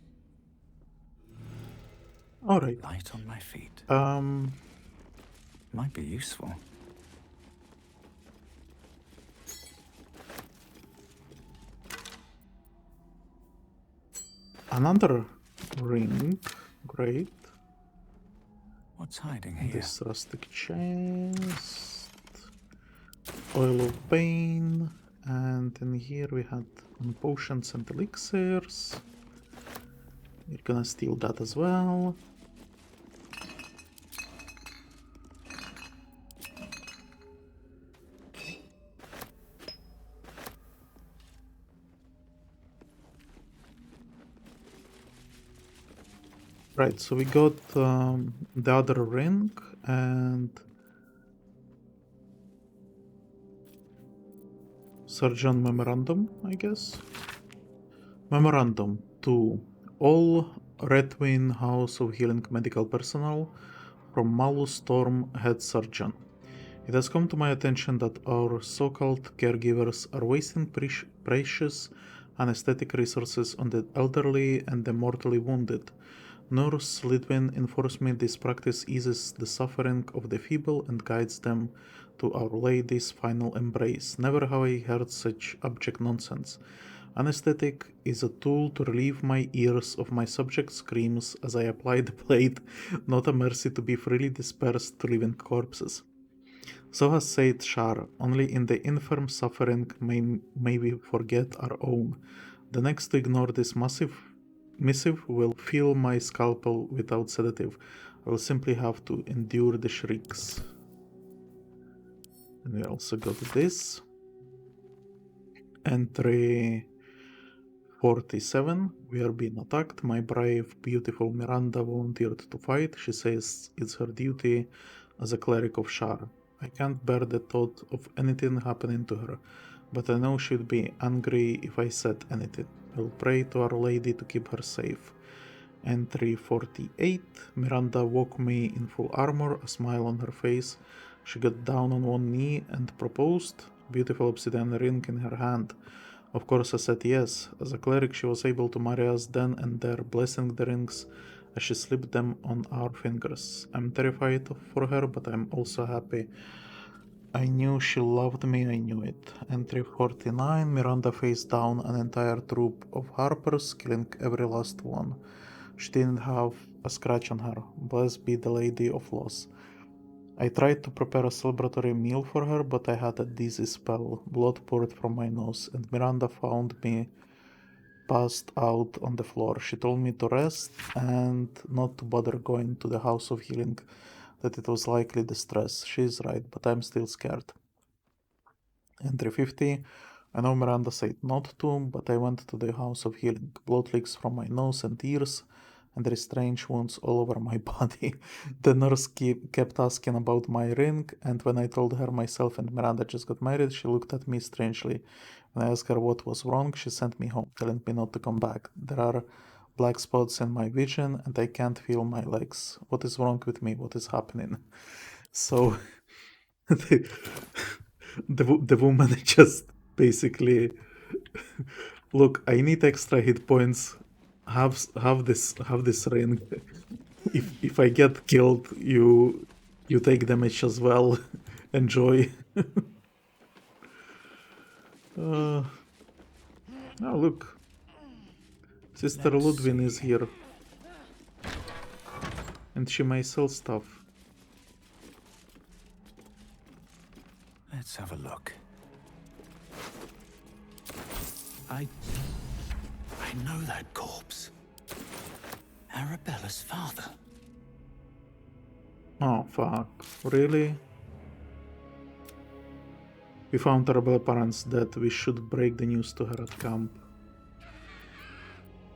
Alright. Light on my feet. Might be useful. Another ring. Great. What's hiding here? This rustic chest. Oil of Pain. And in here we had potions and elixirs. We're gonna steal that as well. Right, so we got the other ring and Surgeon Memorandum, I guess. Memorandum to all Redwin House of Healing medical personnel from Malus Thorm, head surgeon. It has come to my attention that our so-called caregivers are wasting precious anesthetic resources on the elderly and the mortally wounded. Nurse Lidwin informs me this practice eases the suffering of the feeble and guides them to Our Lady's final embrace. Never have I heard such abject nonsense. Anesthetic is a tool to relieve my ears of my subject's screams as I apply the blade, not a mercy to be freely dispersed to living corpses. So has said Shar, only in the infirm suffering may we forget our own. The next to ignore this missive will fill my scalpel without sedative. I will simply have to endure the shrieks. And we also got this. Entry 47. We are being attacked. My brave, beautiful Miranda volunteered to fight. She says it's her duty as a cleric of Shar. I can't bear the thought of anything happening to her, but I know she'd be angry if I said anything. I'll pray to Our Lady to keep her safe. Entry 48. Miranda woke me in full armor, a smile on her face. She got down on one knee and proposed, beautiful obsidian ring in her hand. Of course I said yes. As a cleric she was able to marry us then and there, blessing the rings as she slipped them on our fingers. I'm terrified for her, but I'm also happy. I knew she loved me, I knew it. Entry 49. Miranda faced down an entire troop of harpers, killing every last one. She didn't have a scratch on her. Blessed be the Lady of Loss. I tried to prepare a celebratory meal for her, but I had a dizzy spell. Blood poured from my nose, and Miranda found me passed out on the floor. She told me to rest and not to bother going to the House of Healing, that it was likely the stress. She's right, but I'm still scared. Entry 50. I know Miranda said not to, but I went to the House of Healing. Blood leaks from my nose and ears, and there is strange wounds all over my body. The nurse kept asking about my ring, and when I told her myself and Miranda just got married, she looked at me strangely. When I asked her what was wrong, she sent me home, telling me not to come back. There are black spots in my vision, and I can't feel my legs. What is wrong with me? What is happening? So, the woman just basically, look, I need extra hit points. Have this ring. If I get killed, you take damage as well. Enjoy. Oh look, Sister Ludwin is here, and she may sell stuff. Let's have a look. I know that corpse. Arabella's father. Oh fuck, really? We found Arabella's parents dead. We should break the news to her at camp.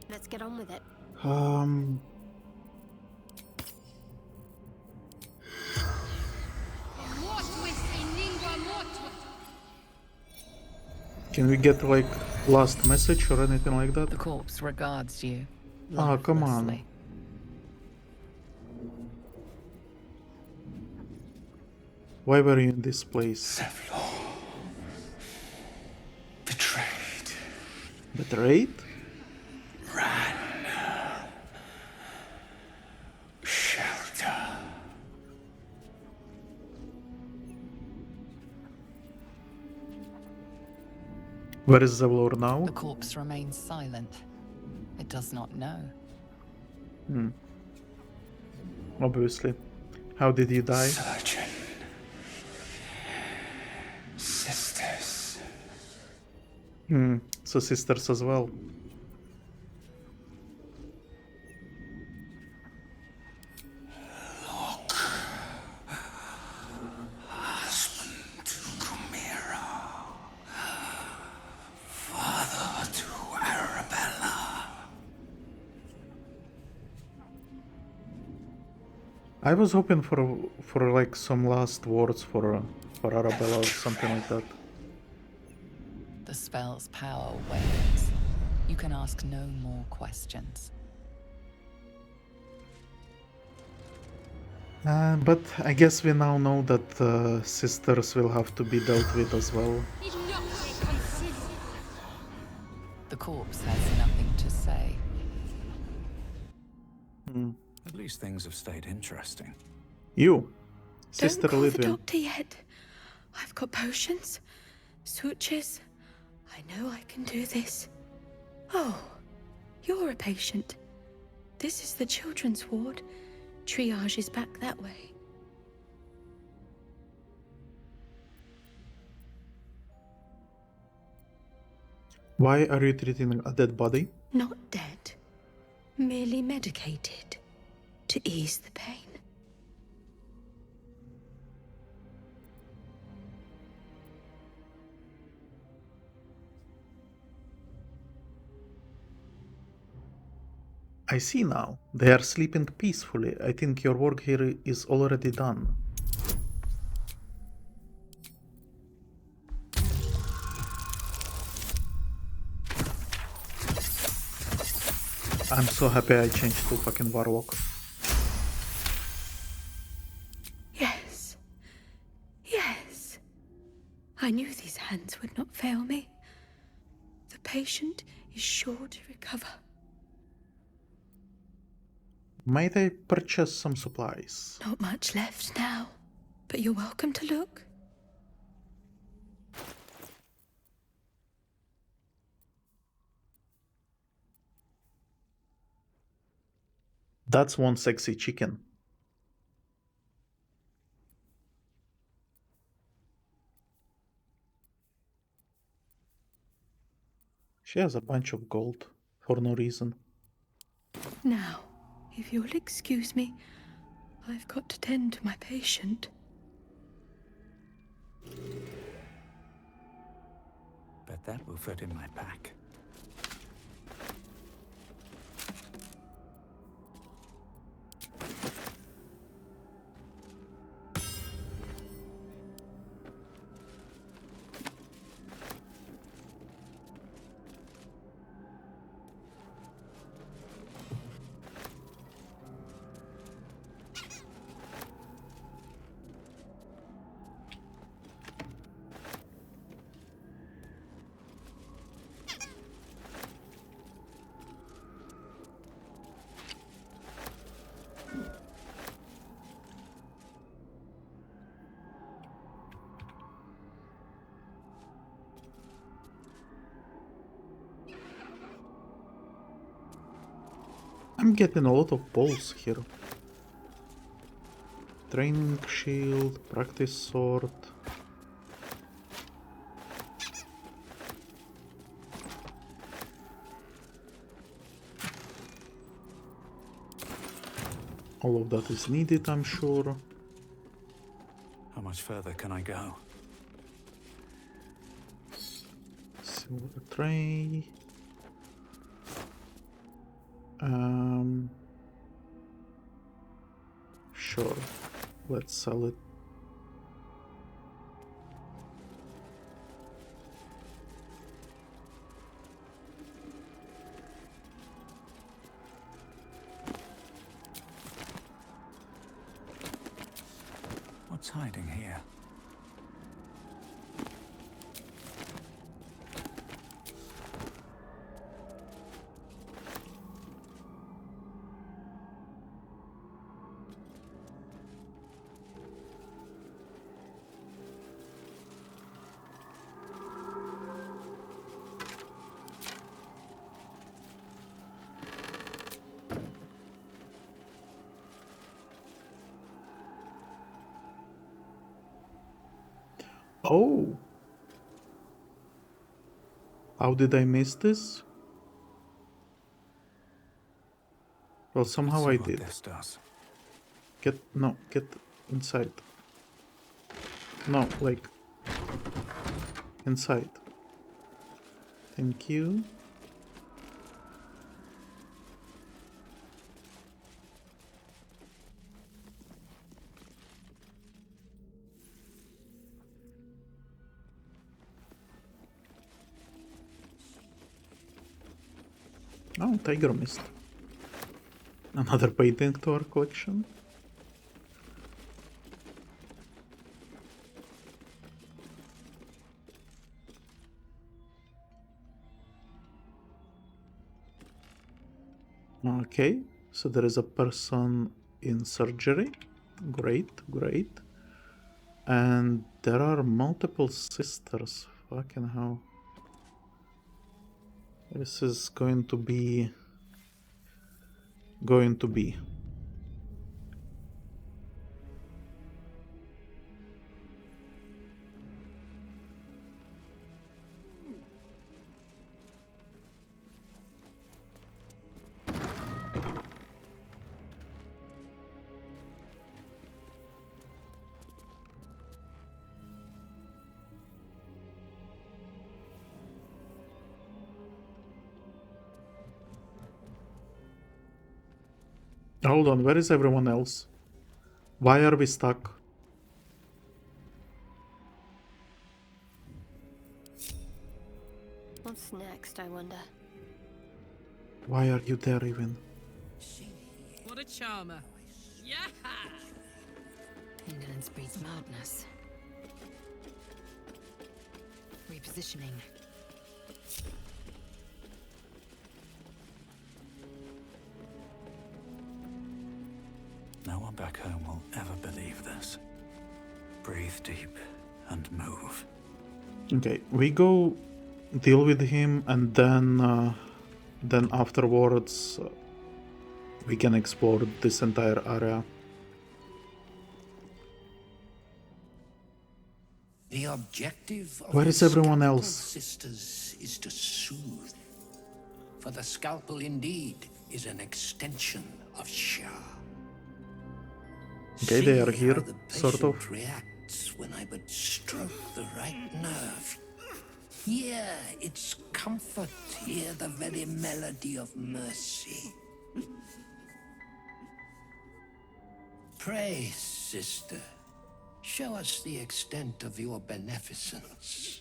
Let's get on with it. Can we get like last message or anything like that? The corpse regards you. Ah, come on. lifelessly. Why were you in this place? Zevlor. Betrayed. Betrayed? Ran. Shelter. Where is Zevlor now? The corpse remains silent. It does not know. Obviously. How did you die? Surgeon. Sisters. So sisters as well. Look. Husband to Chimera. Father to Arabella. I was hoping for like some last words for Arabella or something like that. The spell's power wanes. You can ask no more questions. But I guess we now know that sisters will have to be dealt with as well. The corpse has nothing to say. At least things have stayed interesting. You, Sister Don't call the Ludwin. doctor yet. I've got potions, sutures. I know I can do this. Oh, you're a patient. This is the children's ward. Triage is back that way. Why are you treating a dead body? Not dead. Merely medicated. To ease the pain. I see now. They are sleeping peacefully. I think your work here is already done. I'm so happy I changed to fucking Warlock. Yes. Yes. I knew these hands would not fail me. The patient is sure to recover. Might I purchase some supplies? Not much left now, but you're welcome to look. That's one sexy chicken. She has a bunch of gold for no reason. Now, if you'll excuse me, I've got to tend to my patient. Bet that will fit in my pack. I'm getting a lot of balls here. Training shield, practice sword. All of that is needed, I'm sure. How much further can I go? Silver tray. Sure. Let's sell it. What's hiding here? Oh! How did I miss this? Well, somehow I Let's see what did. this does. Get inside. No, like, inside. Thank you. Oh, Tiger Mist. Another painting to our collection. Okay, so there is a person in surgery. Great, great. And there are multiple sisters. Fucking hell. This is going to be... Hold on, where is everyone else? Why are we stuck? What's next, I wonder? Why are you there even? What a charmer. Yeah! Indolence breeds madness. Repositioning. No one back home will ever believe this. Breathe deep and move. Okay, we go deal with him, and then afterwards we can explore this entire area. The objective of Where is the everyone Scalpel else? Sisters is to soothe. For the Scalpel indeed is an extension of Shar. Okay, they are See here, how the sort of. patient reacts when I but stroke the right nerve. Hear its comfort, hear the very melody of mercy. Pray, sister, show us the extent of your beneficence.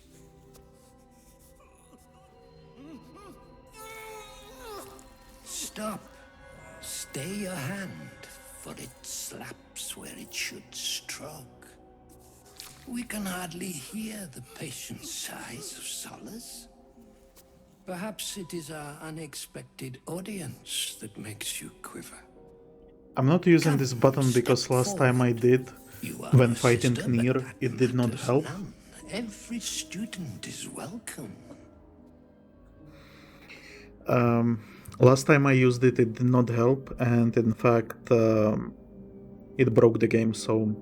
Stop. Stay your hand, for it slaps where it should stroke. We can hardly hear the patient's sighs of solace. Perhaps it is our unexpected audience that makes you quiver. I'm not using this button because last time I did, You are when a fighting sister, Knir, but that it did not matters help. none. Every student is welcome. Last time I used it, it did not help, and in fact, it broke the game, so...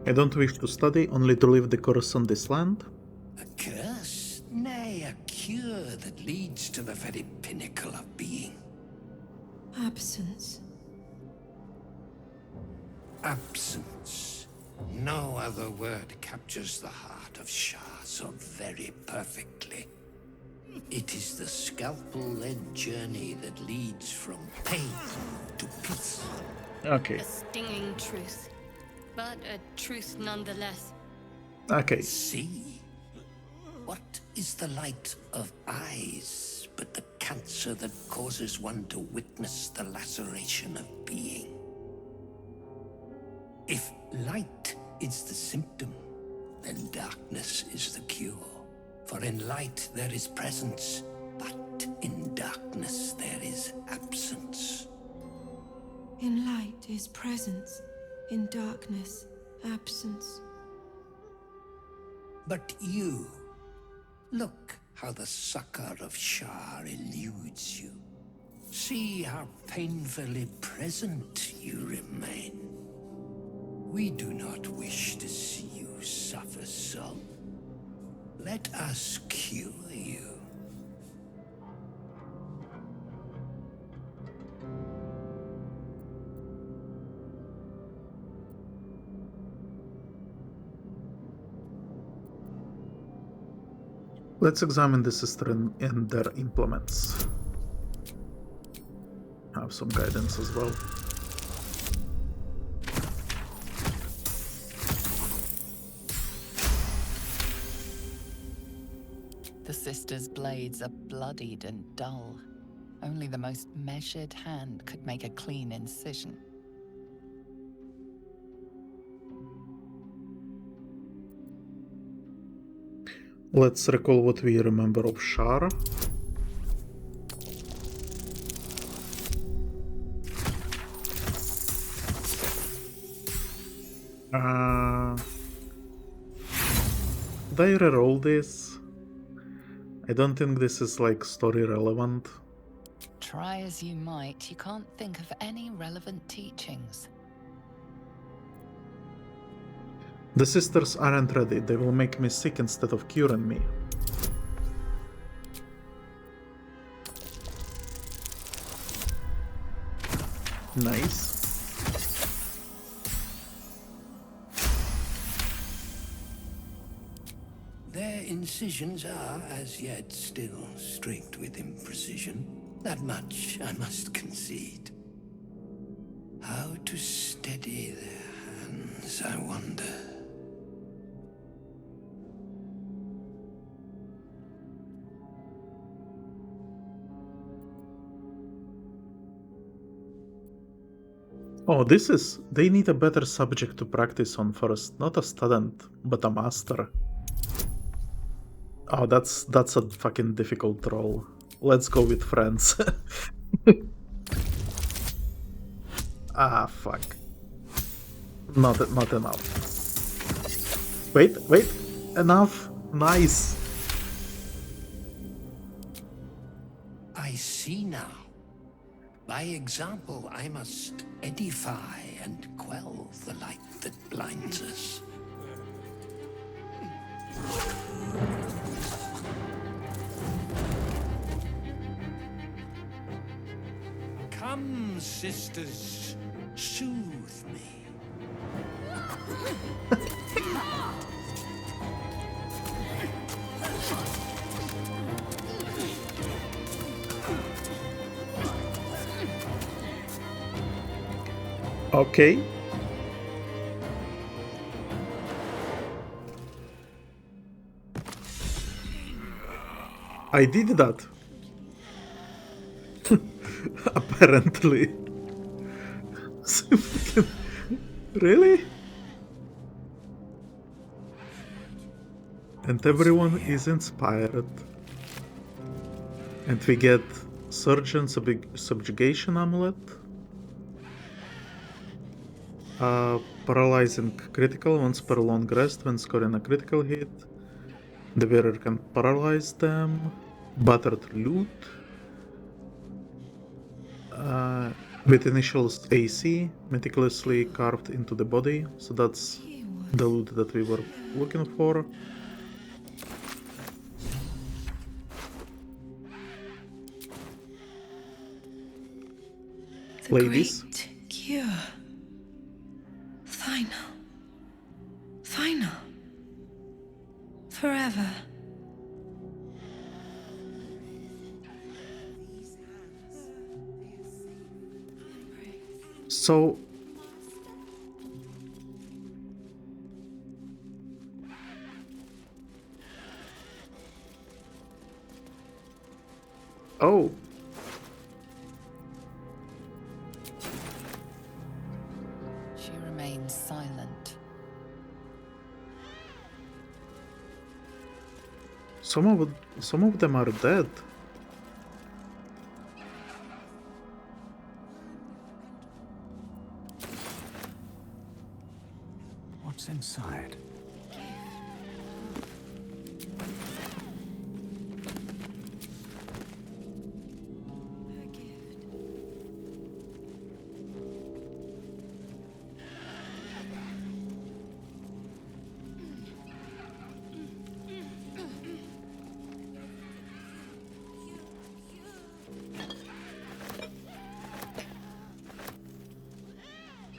I don't wish to study, only to leave the curse on this land. A curse? Nay, a cure that leads to the very pinnacle of being. Absence. Absence. No other word captures the heart of Shar so very perfectly. It is the Scalpel-led journey that leads from pain to peace. Okay, A stinging truth, but a truth nonetheless. okay. See? What is the light of eyes but the cancer that causes one to witness the laceration of being? If light is the symptom, then darkness is the cure. For in light there is presence, but in darkness there is absence. In light is presence, in darkness, absence. But you, look how the succor of Shar eludes you. See how painfully present you remain. We do not wish to see you suffer so. Let us cure you. Let's examine the sister and their implements. Have some guidance as well. The sisters' blades are bloodied and dull. Only the most measured hand could make a clean incision. Let's recall what we remember of Shar. Did I reroll this? I don't think this is like story relevant. Try as you might, you can't think of any relevant teachings. The sisters aren't ready. They will make me sick instead of curing me. Nice. Their incisions are, as yet, still streaked with imprecision. That much I must concede. How to steady their hands, I wonder. Oh, this is... They need a better subject to practice on first. Not a student, but a master. Oh, that's a fucking difficult roll. Let's go with friends. Ah, fuck. Not enough. Wait. Enough. Nice. I see now. By example, I must edify and quell the light that blinds us. Come, sisters, soothe me. Okay. I did that. Apparently. Really? And everyone is inspired. And we get Surgeon Subjugation Amulet. Paralyzing critical once per long rest when scoring a critical hit. The wearer can paralyze them. Battered loot. With initials AC, meticulously carved into the body. So that's the loot that we were looking for. The Ladies. great cure. Final. Forever. So... Oh. She remains silent. Some of them are dead. What's inside?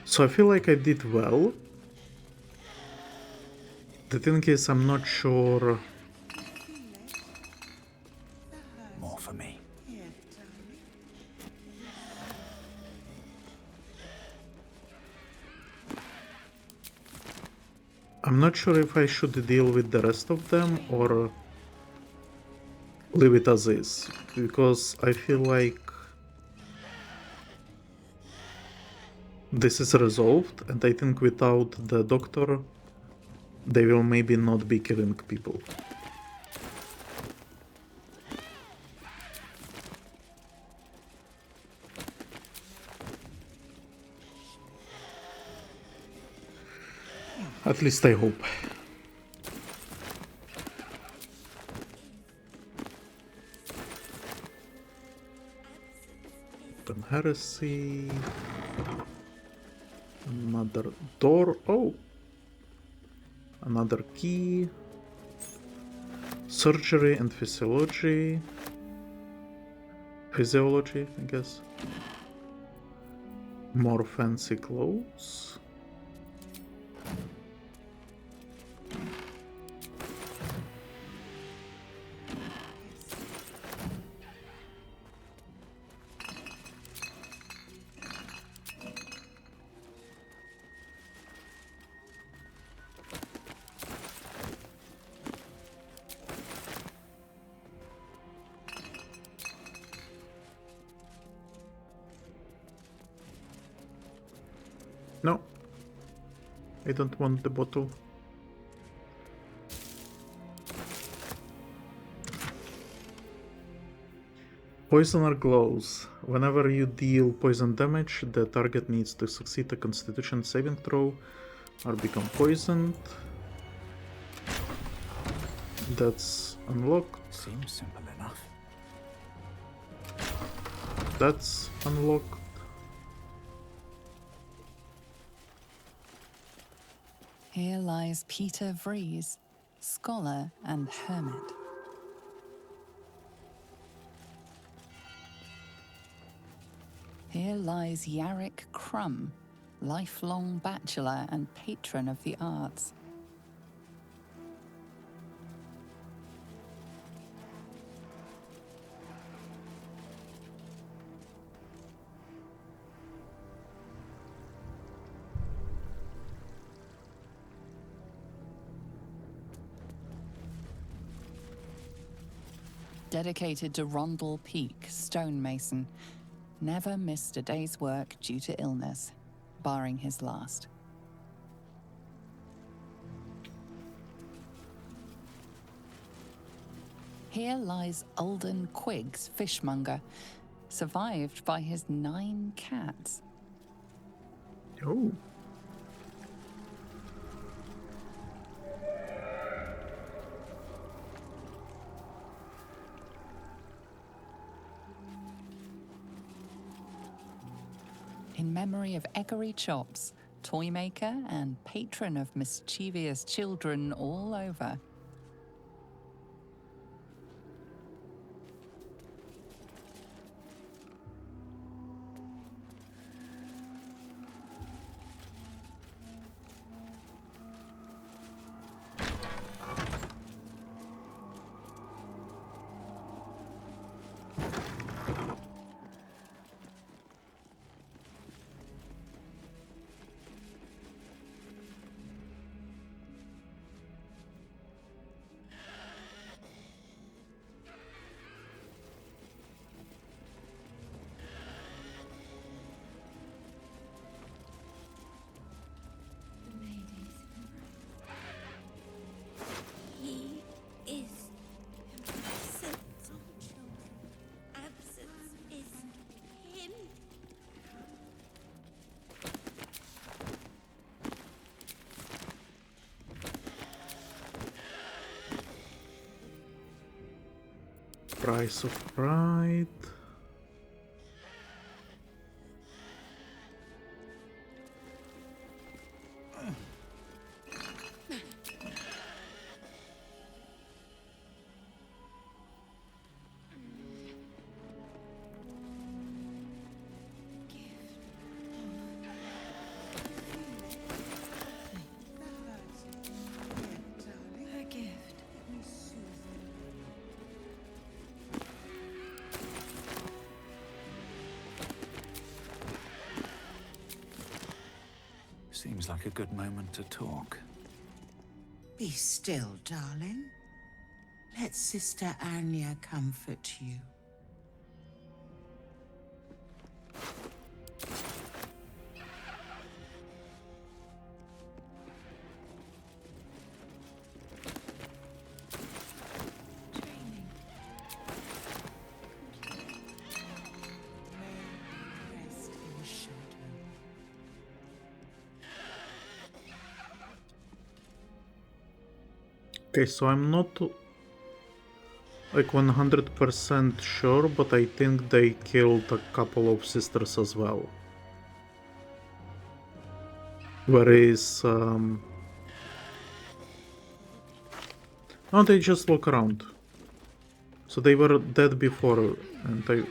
So I feel like I did well. The thing is, I'm not sure... More for me. I'm not sure if I should deal with the rest of them or leave it as is, because I feel like this is resolved, and I think without the doctor they will maybe not be killing people. At least I hope. Open heresy. Another door. Oh! Another key. Surgery and physiology. Physiology, I guess. More fancy clothes. No, I don't want the bottle. Poisoner glows. Whenever you deal poison damage, the target needs to succeed a Constitution saving throw or become poisoned. That's unlocked. Seems simple enough. That's unlocked. Here lies Peter Vries, scholar and hermit. Here lies Yarrick Crumb, lifelong bachelor and patron of the arts. Dedicated to Rondel Peak, stonemason, never missed a day's work due to illness, barring his last. Here lies Alden Quiggs, fishmonger, survived by his 9 cats. Oh. In memory of Eggery Chops, toy maker and patron of mischievous children all over. He is absent from children. Absence is him. Price of Pride. Her gift. Seems like a good moment to talk. Be still, darling. Let Sister Anya comfort you. Okay, so I'm not like 100% sure, but I think they killed a couple of sisters as well. Whereas, no, they just walk around. So they were dead before, and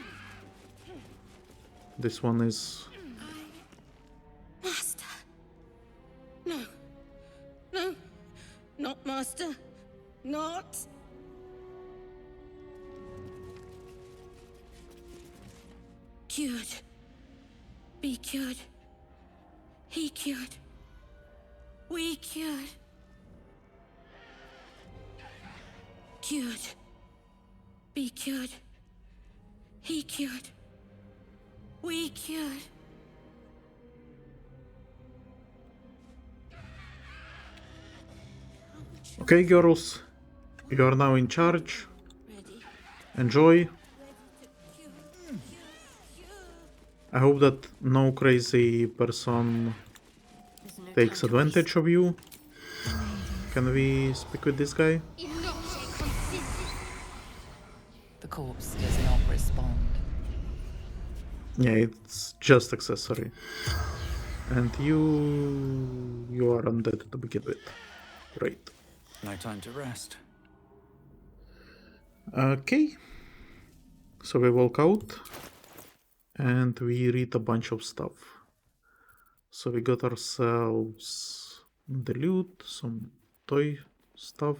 this one is... Master. No. No. Not Master. Not. Cured. Be cured. He cured. We cured. Cured. Be cured. He cured. We cured. Okay, girls, you are now in charge. Enjoy. I hope that no crazy person takes advantage of you. Can we speak with this guy? The corpse does not respond. Yeah, it's just accessory. And you are undead to begin with. Great. No time to rest. Okay. So we walk out and we read a bunch of stuff. So we got ourselves the loot, some toy stuff.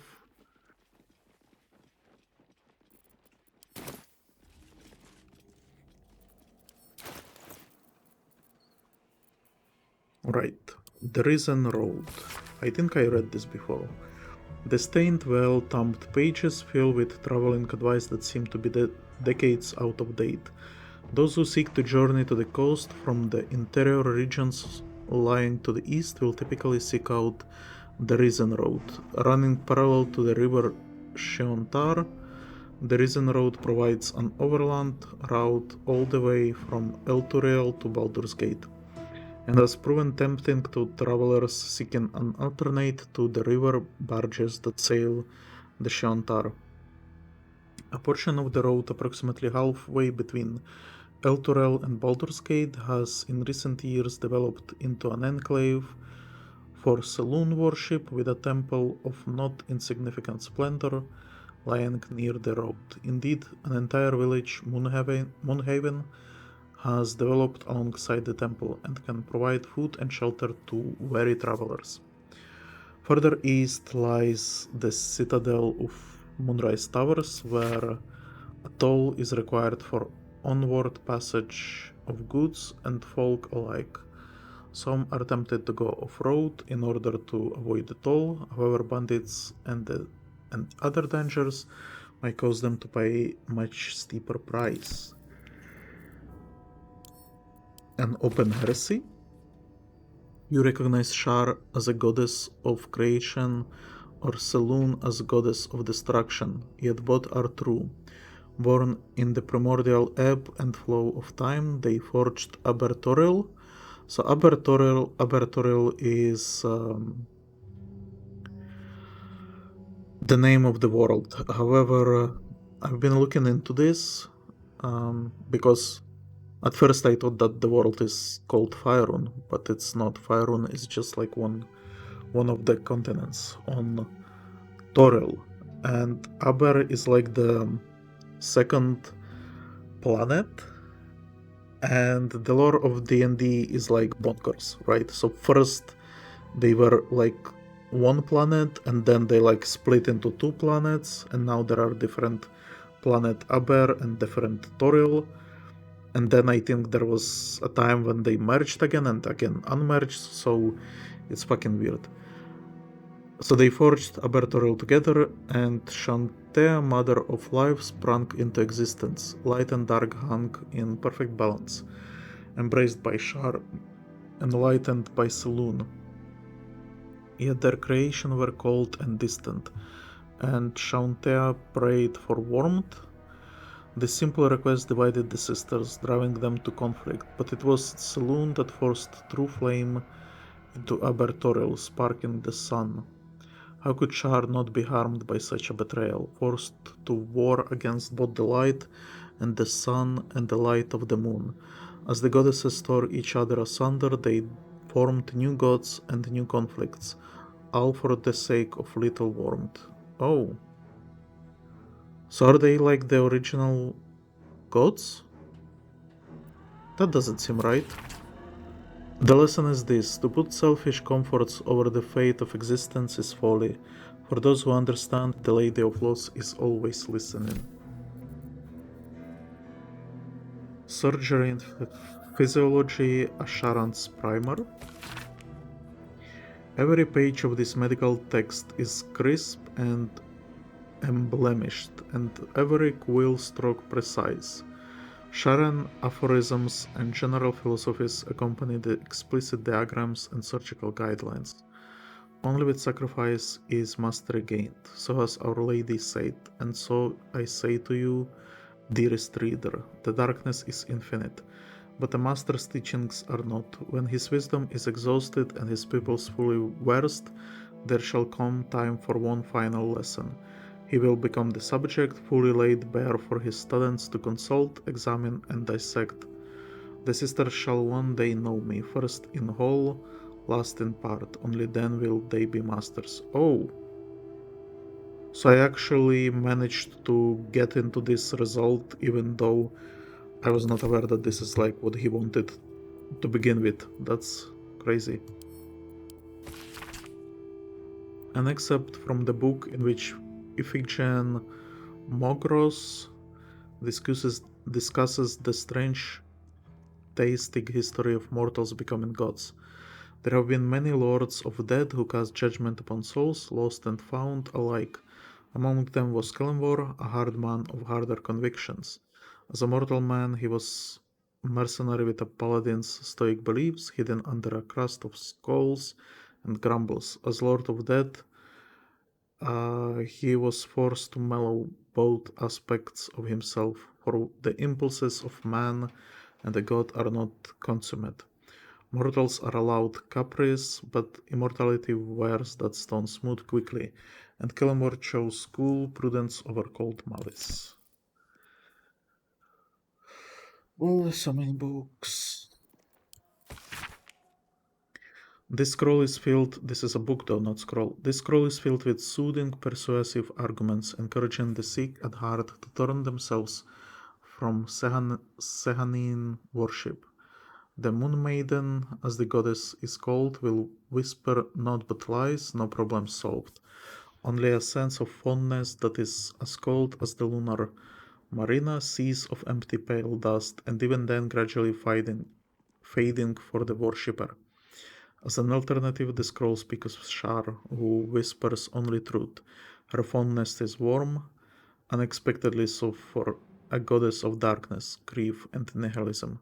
Right, the Risen Road. I think I read this before. The stained, well-thumbed pages fill with traveling advice that seem to be decades out of date. Those who seek to journey to the coast from the interior regions lying to the east will typically seek out the Risen Road. Running parallel to the river Shiontar, the Risen Road provides an overland route all the way from Elturel to Baldur's Gate, and has proven tempting to travelers seeking an alternate to the river barges that sail the Shiontar. A portion of the road approximately halfway between Elturel and Baldur's Gate has in recent years developed into an enclave for saloon worship with a temple of not insignificant splendor lying near the road. Indeed, an entire village, Moonhaven, has developed alongside the temple and can provide food and shelter to weary travelers. Further east lies the citadel of Moonrise Towers, where a toll is required for onward passage of goods and folk alike. Some are tempted to go off-road in order to avoid the toll, however bandits and other dangers might cause them to pay much steeper price. An open heresy? You recognize Shar as a goddess of creation or Selûne as goddess of destruction, yet both are true. Born in the primordial ebb and flow of time, they forged Abertoril. So Abertoril is the name of the world. However, I've been looking into this because at first I thought that the world is called Faerun, but it's not. Faerun is just like one of the continents on Toril, and Aber is like the second planet, and the lore of D&D is like bonkers, right? So first they were like one planet, and then they like split into two planets, and now there are different planet Aber and different Toril. And then I think there was a time when they merged again and again unmerged, so it's fucking weird. So they forged Abertoril together, and Shantea, Mother of Life, sprung into existence. Light and dark hung in perfect balance, embraced by Shar, enlightened by Selûne. Yet their creation were cold and distant, and Shantea prayed for warmth. The simple request divided the sisters, driving them to conflict, but it was Selûne that forced true flame into Abertoril, sparking the sun. How could Shar not be harmed by such a betrayal, forced to war against both the light and the sun and the light of the moon? As the goddesses tore each other asunder, they formed new gods and new conflicts, all for the sake of little warmth. Oh. So are they like the original gods? That doesn't seem right. The lesson is this: to put selfish comforts over the fate of existence is folly. For those who understand, the Lady of Loss is always listening. Surgery and Physiology, a Sharran's primer. Every page of this medical text is crisp and unblemished, and every quill stroke precise. Sharran aphorisms and general philosophies accompany the explicit diagrams and surgical guidelines. Only with sacrifice is mastery gained, so has Our Lady said, and so I say to you, dearest reader, the darkness is infinite, but the Master's teachings are not. When his wisdom is exhausted and his pupils fully versed, there shall come time for one final lesson. He will become the subject fully laid bare for his students to consult, examine, and dissect. The sisters shall one day know me, first in whole, last in part. Only then will they be masters. Oh! So I actually managed to get into this result, even though I was not aware that this is like what he wanted to begin with. That's crazy. An excerpt from the book in which Iphigenian Mogros discusses the strange theistic history of mortals becoming gods. There have been many lords of dead who cast judgment upon souls, lost and found alike. Among them was Kelenvor, a hard man of harder convictions. As a mortal man, he was mercenary with a paladin's stoic beliefs, hidden under a crust of skulls and grumbles. As Lord of Death, he was forced to mellow both aspects of himself, for the impulses of man and the god are not consummate. Mortals are allowed caprice, but immortality wears that stone smooth quickly, and Kelenvor chose cool prudence over cold malice. Well, so many books. This scroll is filled, this is a book though, not scroll. This scroll is filled with soothing, persuasive arguments, encouraging the sick at heart to turn themselves from Sehanine worship. The Moon Maiden, as the goddess is called, will whisper naught but lies, no problem solved. Only a sense of fondness that is as cold as the lunar marina, seas of empty pale dust, and even then gradually fading for the worshipper. As an alternative, the scroll speaks of Shar, who whispers only truth. Her fondness is warm, unexpectedly so for a goddess of darkness, grief, and nihilism.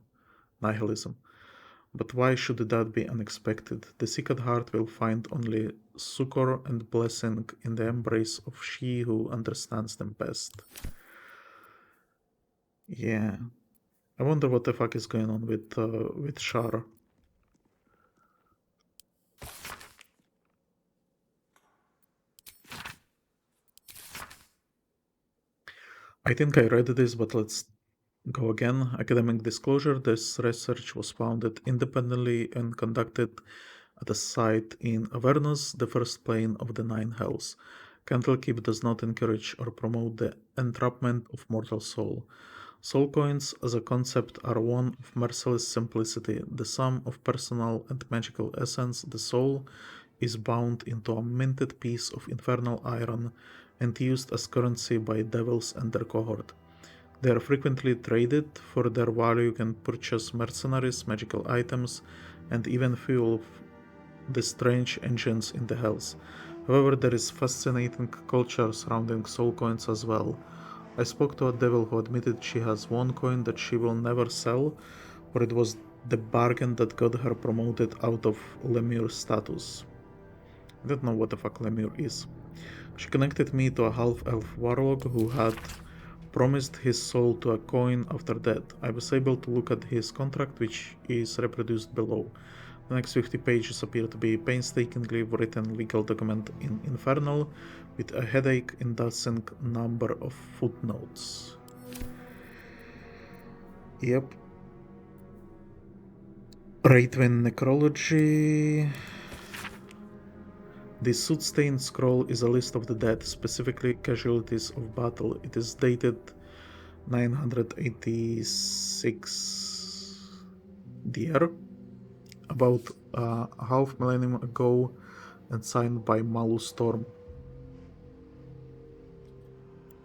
But why should that be unexpected? The sick at heart will find only succor and blessing in the embrace of she who understands them best. Yeah. I wonder what the fuck is going on with Shar. I think I read this, but let's go again. Academic disclosure. This research was founded independently and conducted at a site in Avernus, the first plane of the Nine Hells. Candlekeep does not encourage or promote the entrapment of mortal soul. Soul coins as a concept are one of merciless simplicity, the sum of personal and magical essence. The soul is bound into a minted piece of infernal iron and used as currency by devils and their cohort. They are frequently traded. For their value you can purchase mercenaries, magical items, and even fuel the strange engines in the hells. However, there is fascinating culture surrounding soul coins as well. I spoke to a devil who admitted she has one coin that she will never sell, for it was the bargain that got her promoted out of Lemure status. I don't know what the fuck Lemure is. She connected me to a half-elf warlock who had promised his soul to a coin after death. I was able to look at his contract, which is reproduced below. The next 50 pages appear to be painstakingly written legal document in infernal, with a headache-inducing number of footnotes. Yep. Raidwin Necrology. This soot-stained scroll is a list of the dead, specifically casualties of battle. It is dated 986 DR, about half millennium ago, and signed by Malus Thorm.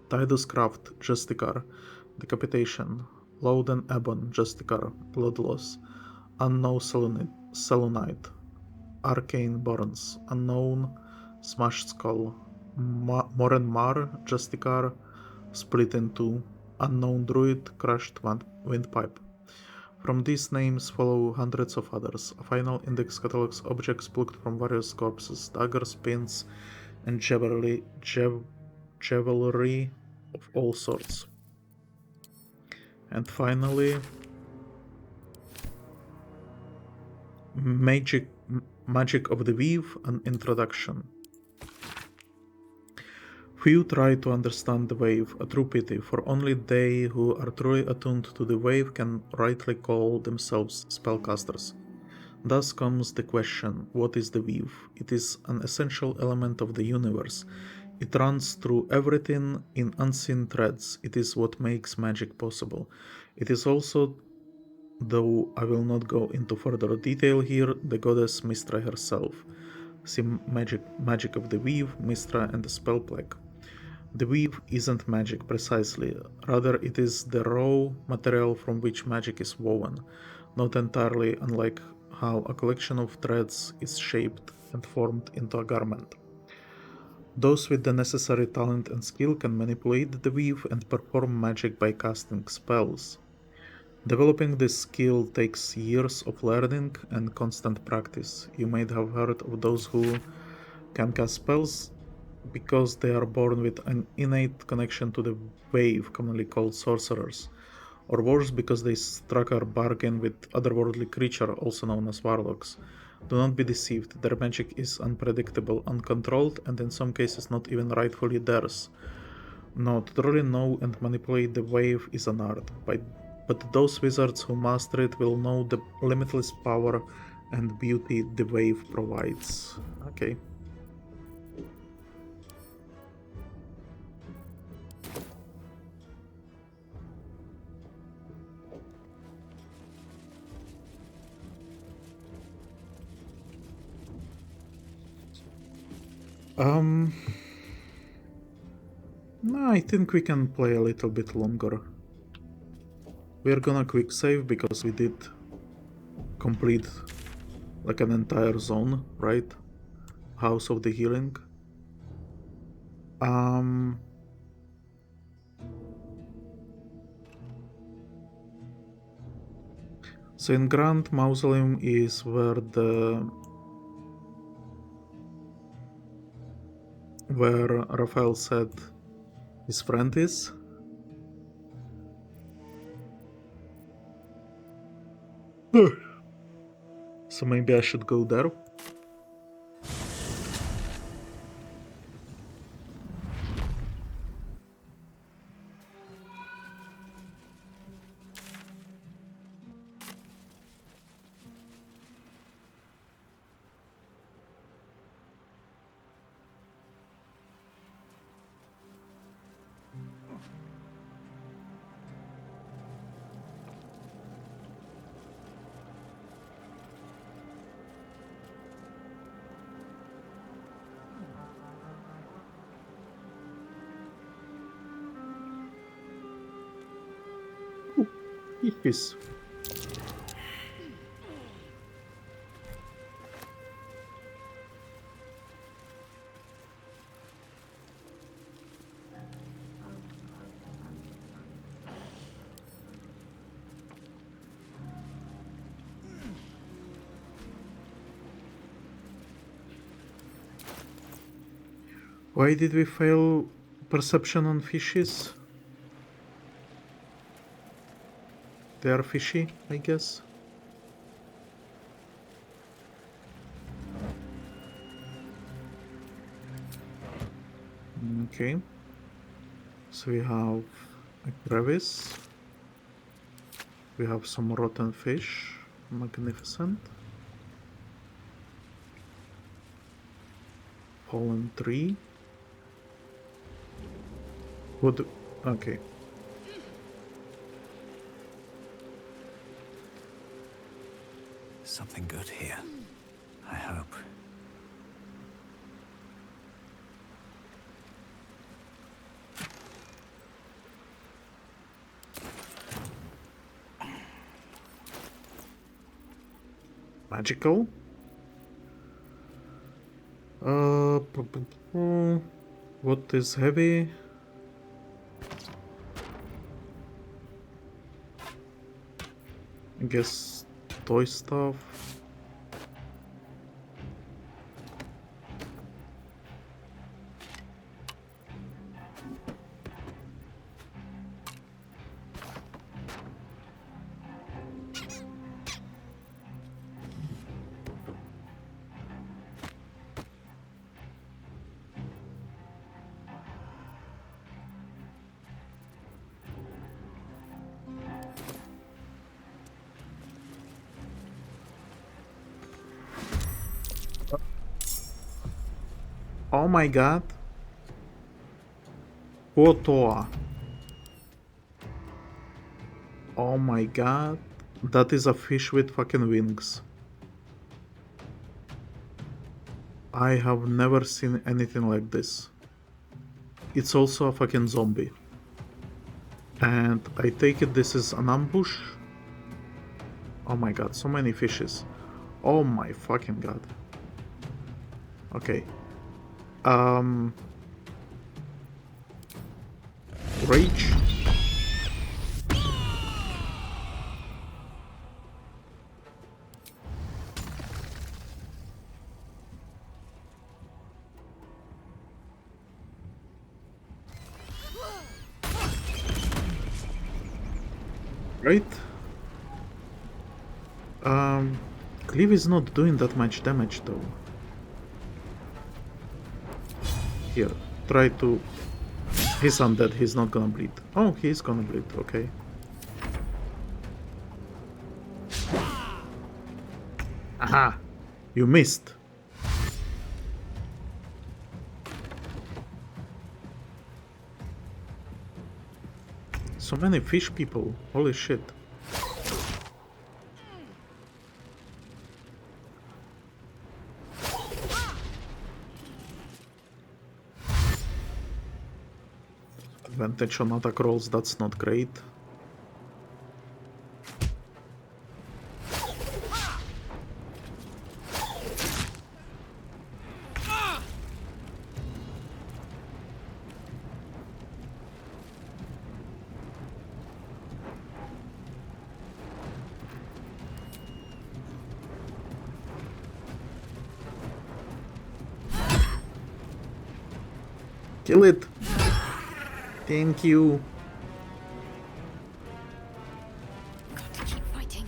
Tidus Craft, Justicar, Decapitation, Loudon Ebon, Justicar, Blood Loss, Unknown Selunite, Arcane Burns, Unknown, Smashed Skull, Moren Mar, Justicar, Split in Two, Unknown Druid, Crushed Windpipe. From these names follow hundreds of others. A final index catalogs objects plucked from various corpses, daggers, pins, and jewelry of all sorts. And finally, Magic of the Weave, an introduction. Few try to understand the wave, a true pity, for only they who are truly attuned to the wave can rightly call themselves spellcasters. Thus comes the question, what is the weave? It is an essential element of the universe. It runs through everything in unseen threads. It is what makes magic possible. It is also, though I will not go into further detail here, the goddess Mystra herself. See magic of the weave, Mystra, and the spell plague. The weave isn't magic precisely, rather it is the raw material from which magic is woven, not entirely unlike how a collection of threads is shaped and formed into a garment. Those with the necessary talent and skill can manipulate the weave and perform magic by casting spells. Developing this skill takes years of learning and constant practice. You might have heard of those who can cast spells because they are born with an innate connection to the wave, commonly called sorcerers, or worse, because they struck a bargain with otherworldly creature, also known as warlocks. Do not be deceived, their magic is unpredictable, uncontrolled, and in some cases not even rightfully theirs. No, to truly know and manipulate the wave is an art, but those wizards who master it will know the limitless power and beauty the wave provides. Okay. No, I think we can play a little bit longer. We're gonna quick save because we did complete like an entire zone, right? House of the Healing. So in Grand Mausoleum is where Raphael said his friend is. So maybe I should go there. Yes. Why did we fail perception on fishes? They are fishy, I guess. Okay. So we have a crevice. We have some rotten fish. Magnificent. Fallen tree. Wood. Okay. Something good here. I hope. Magical. What is heavy? I guess toy stuff. Oh my god. Kuo-Toa. Oh my god. That is a fish with fucking wings. I have never seen anything like this. It's also a fucking zombie. And I take it this is an ambush. Oh my god, so many fishes. Oh my fucking god. Okay. Rage. Right. Cleave is not doing that much damage though. Here, try to... He's undead, he's not gonna bleed. Oh, he's gonna bleed, okay. Aha! You missed! So many fish people, holy shit. Advantage on attack rolls, that's not great. Kill it! Thank you. Got to keep fighting.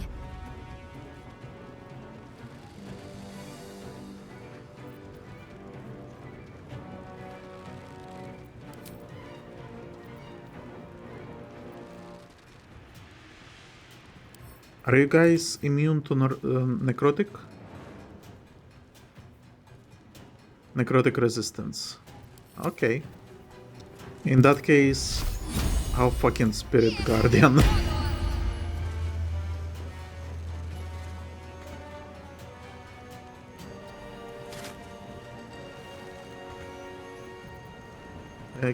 Are you guys immune to necrotic? Necrotic resistance. Okay. In that case, how fucking Spirit Guardian.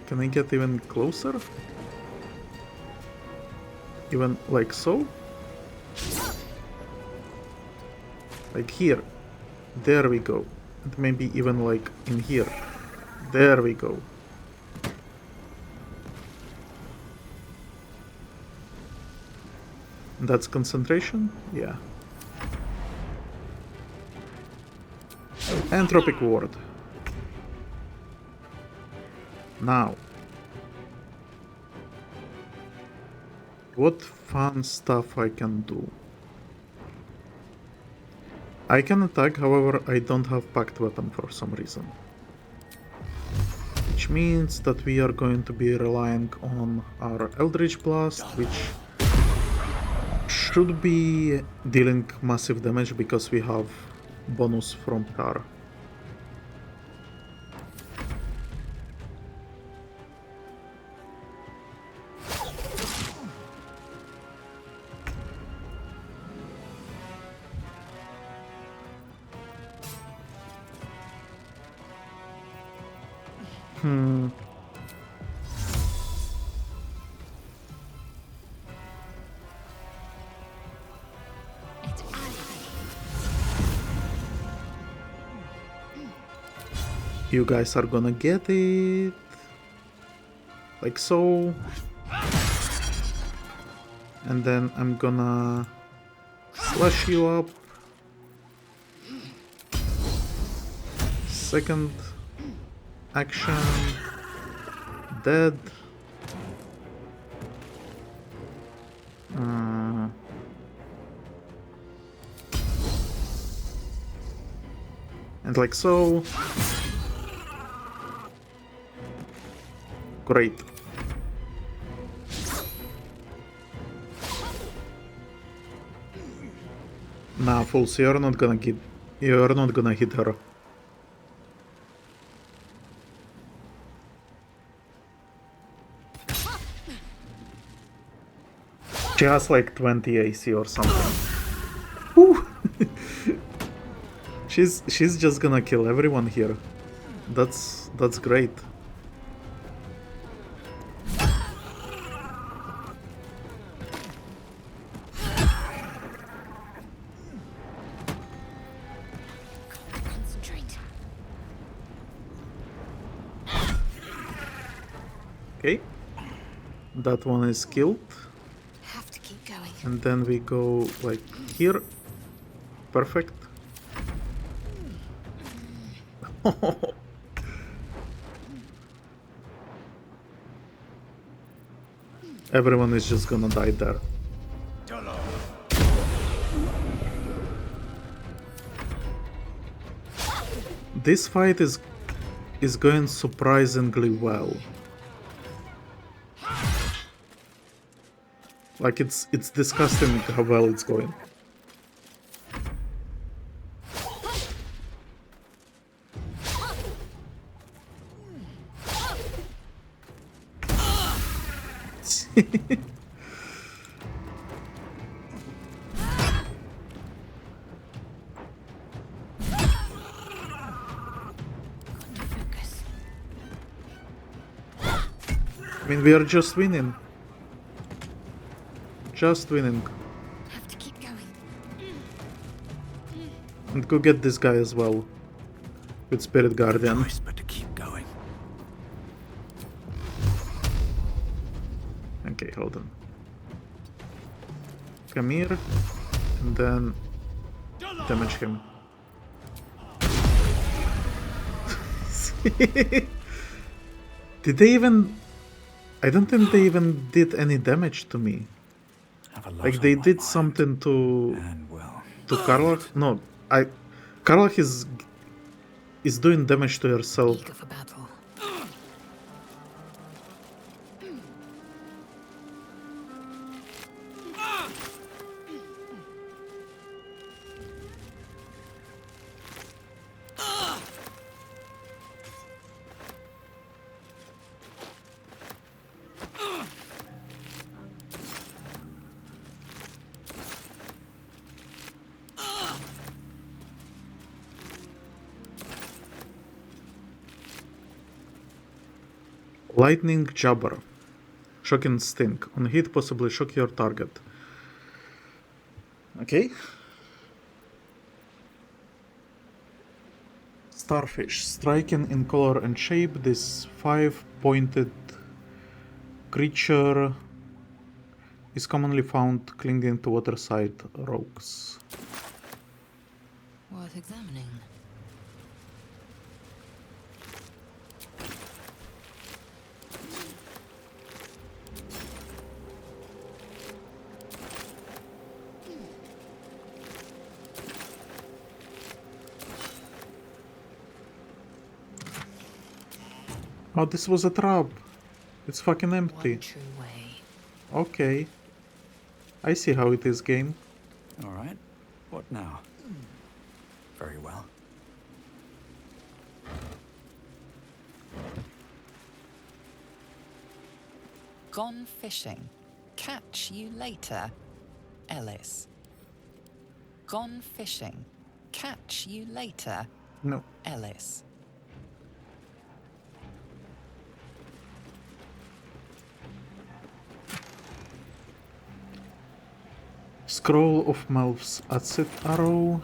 Can I get even closer? Even like so? Like here. There we go. And maybe even like in here. There we go. That's concentration? Yeah. Entropic ward. Now. What fun stuff I can do? I can attack, however, I don't have packed weapon for some reason. which means that we are going to be relying on our Eldritch Blast, which should be dealing massive damage because we have bonus from Shar. You guys are gonna get it. Like so. And then I'm gonna slash you up. Second action. Dead. And like so. Great. Nah, fools, you're not gonna hit her. She has like 20 AC or something. Woo! she's just gonna kill everyone here. That's great. Okay, that one is killed. Have to keep going. And then we go like here. Perfect. Everyone is just gonna die there. This fight is going surprisingly well. Like it's disgusting how well it's going. I mean, we are just winning. Just winning. Have to keep going. And go get this guy as well. With Spirit Guardian. Choice but to keep going. Okay, hold on. Come here. And then damage him. Did they even... I don't think they even did any damage to me. Like they did something to Karlach. No, Karlach is doing damage to herself. Lightning Jabber. Shock and Stink. On hit, possibly shock your target. Okay. Starfish. Striking in color and shape, this 5-pointed creature is commonly found clinging to waterside rocks. Worth examining. Oh, this was a trap. It's fucking empty. One true way. Okay. I see how it is, game. Alright, what now? Very well. Gone fishing. Catch you later, Ellis. Gone fishing. Catch you later, No. Ellis. Scroll of Melv's Acid Arrow.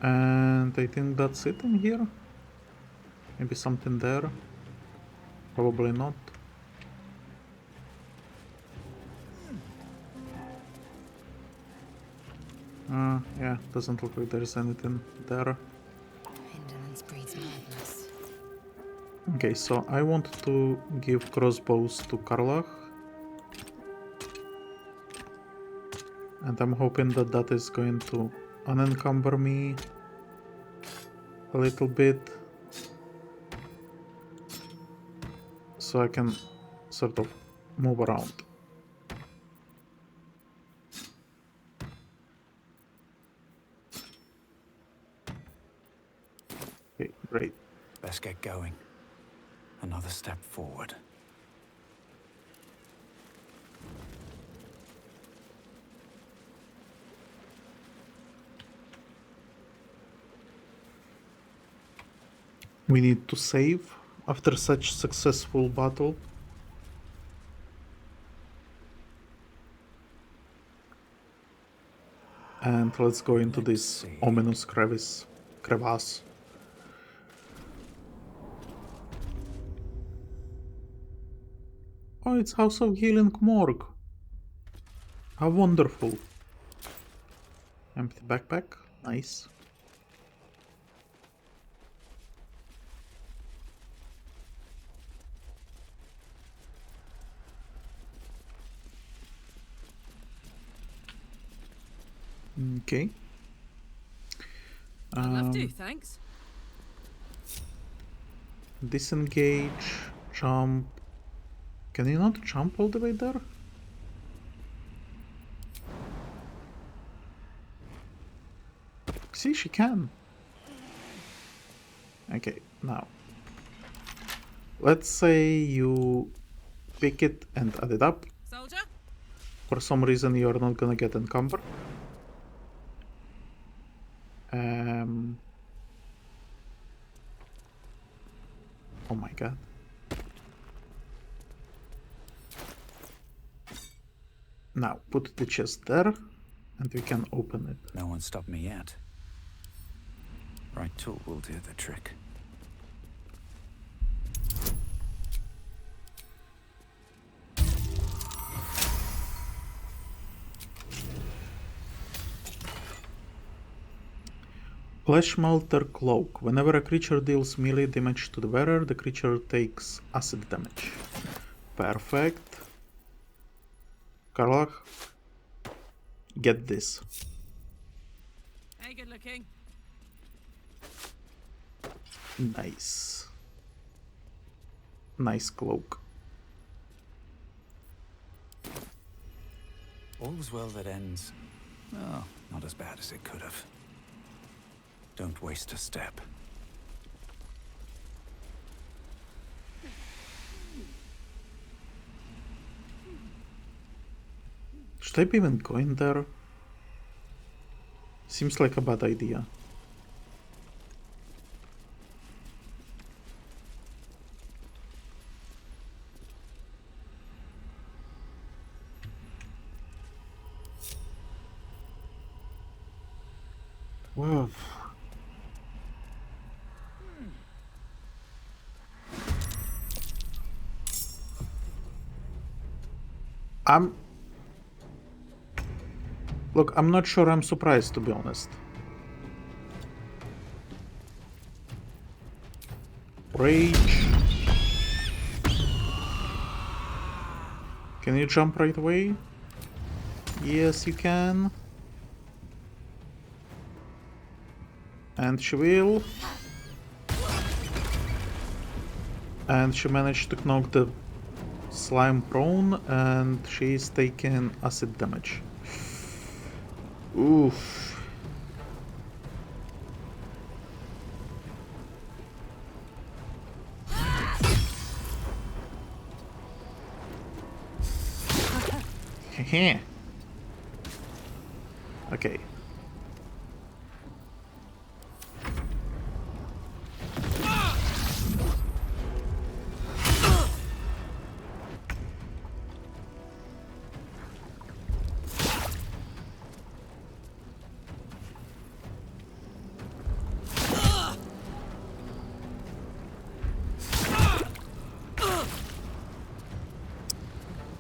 And I think that's it in here. Maybe something there. Probably not. Yeah, doesn't look like there's anything there. Indolence breeds madness. Okay, so I want to give crossbows to Karlach. And I'm hoping that that is going to unencumber me a little bit. So I can sort of move around. Okay, great. Best get going. Another step forward. We need to save after such successful battle. And let's go into this ominous crevasse. Oh, it's House of Healing Morgue. How wonderful. Empty backpack. Nice. Okay. I'd love to, thanks. Disengage, jump. Can you not jump all the way there? See, she can. Okay, now. Let's say you pick it and add it up. Soldier? For some reason you're not gonna get encumbered. Oh my god. Now put the chest there and we can open it. No one stopped me yet. Right tool will do the trick. Flesh Melter Cloak. Whenever a creature deals melee damage to the wearer, the creature takes acid damage. Perfect. Karlach, get this. Hey, good looking. Nice. Nice cloak. All's well that ends. Oh, not as bad as it could have. Don't waste a step. Should I be even going there? Seems like a bad idea. Wow. Look, I'm not sure I'm surprised, to be honest. Rage. Can you jump right away? Yes, you can. And she will. And she managed to knock the slime prone, and she's taking acid damage. Oof. Heh. Okay.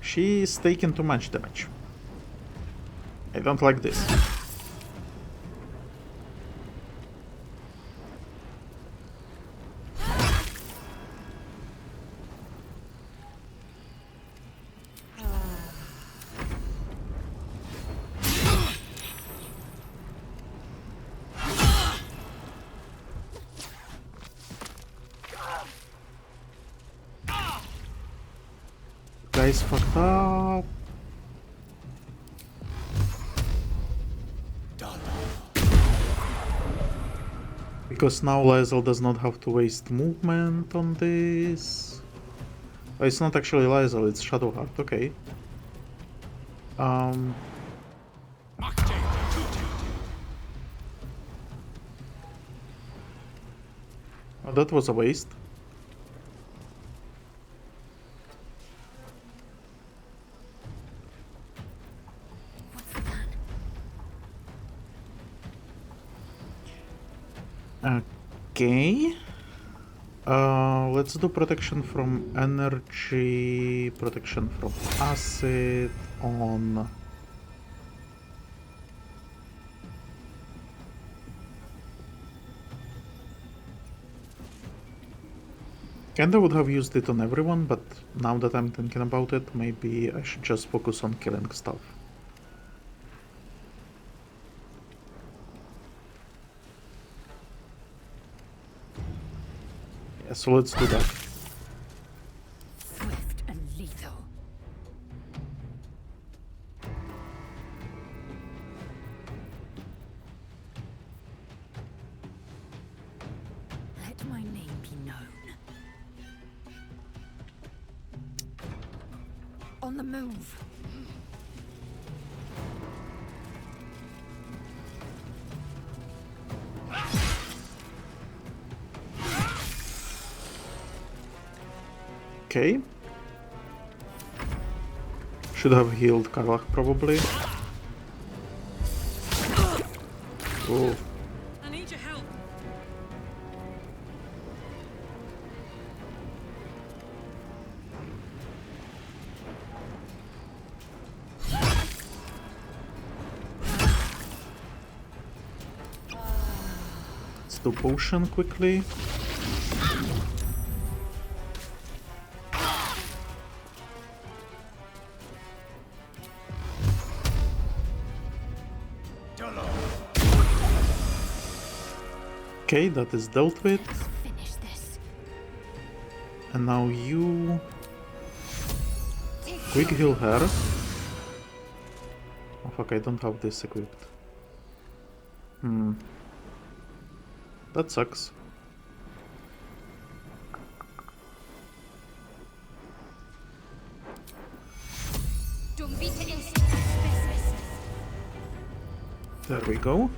She's taking too much damage. I don't like this. Guys fucked up. Because now Lysel does not have to waste movement on this. Oh, it's not actually Lysel, it's Shadowheart, okay. Oh, that was a waste. Okay. Let's do protection from energy, protection from acid on... Kinda would have used it on everyone, but now that I'm thinking about it, maybe I should just focus on killing stuff. Yeah, so let's do that. Swift and lethal. Let my name be known. On the move. Okay. Should have healed Karlach probably. Oh. I need your help. Let's do potion quickly. Okay, that is dealt with. Finish this. And now you... Quick heal her. Oh fuck, I don't have this equipped. That sucks. There we go.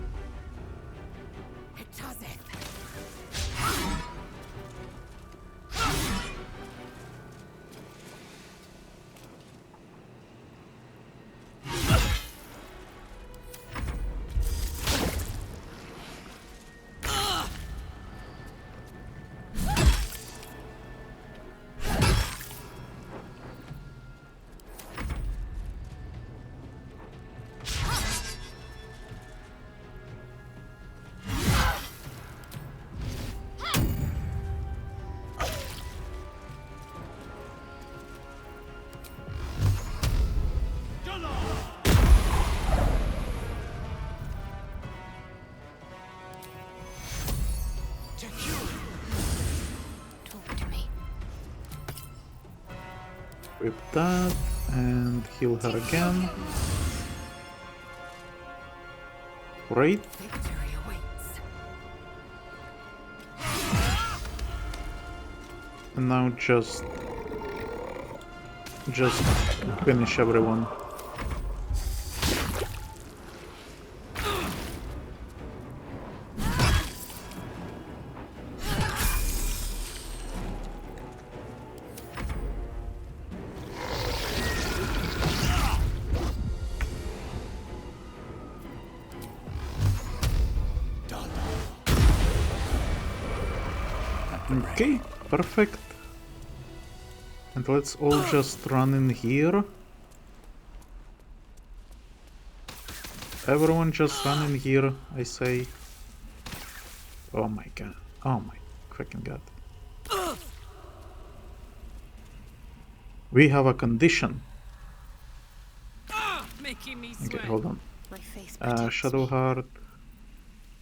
Equip that and heal her again. Great. And now just finish everyone. Okay, perfect. And let's all just run in here. Everyone just run in here, I say. Oh my god. Oh my freaking god. We have a condition. Making me Okay, sweat. hold on. My faith protects Shadow me. Heart.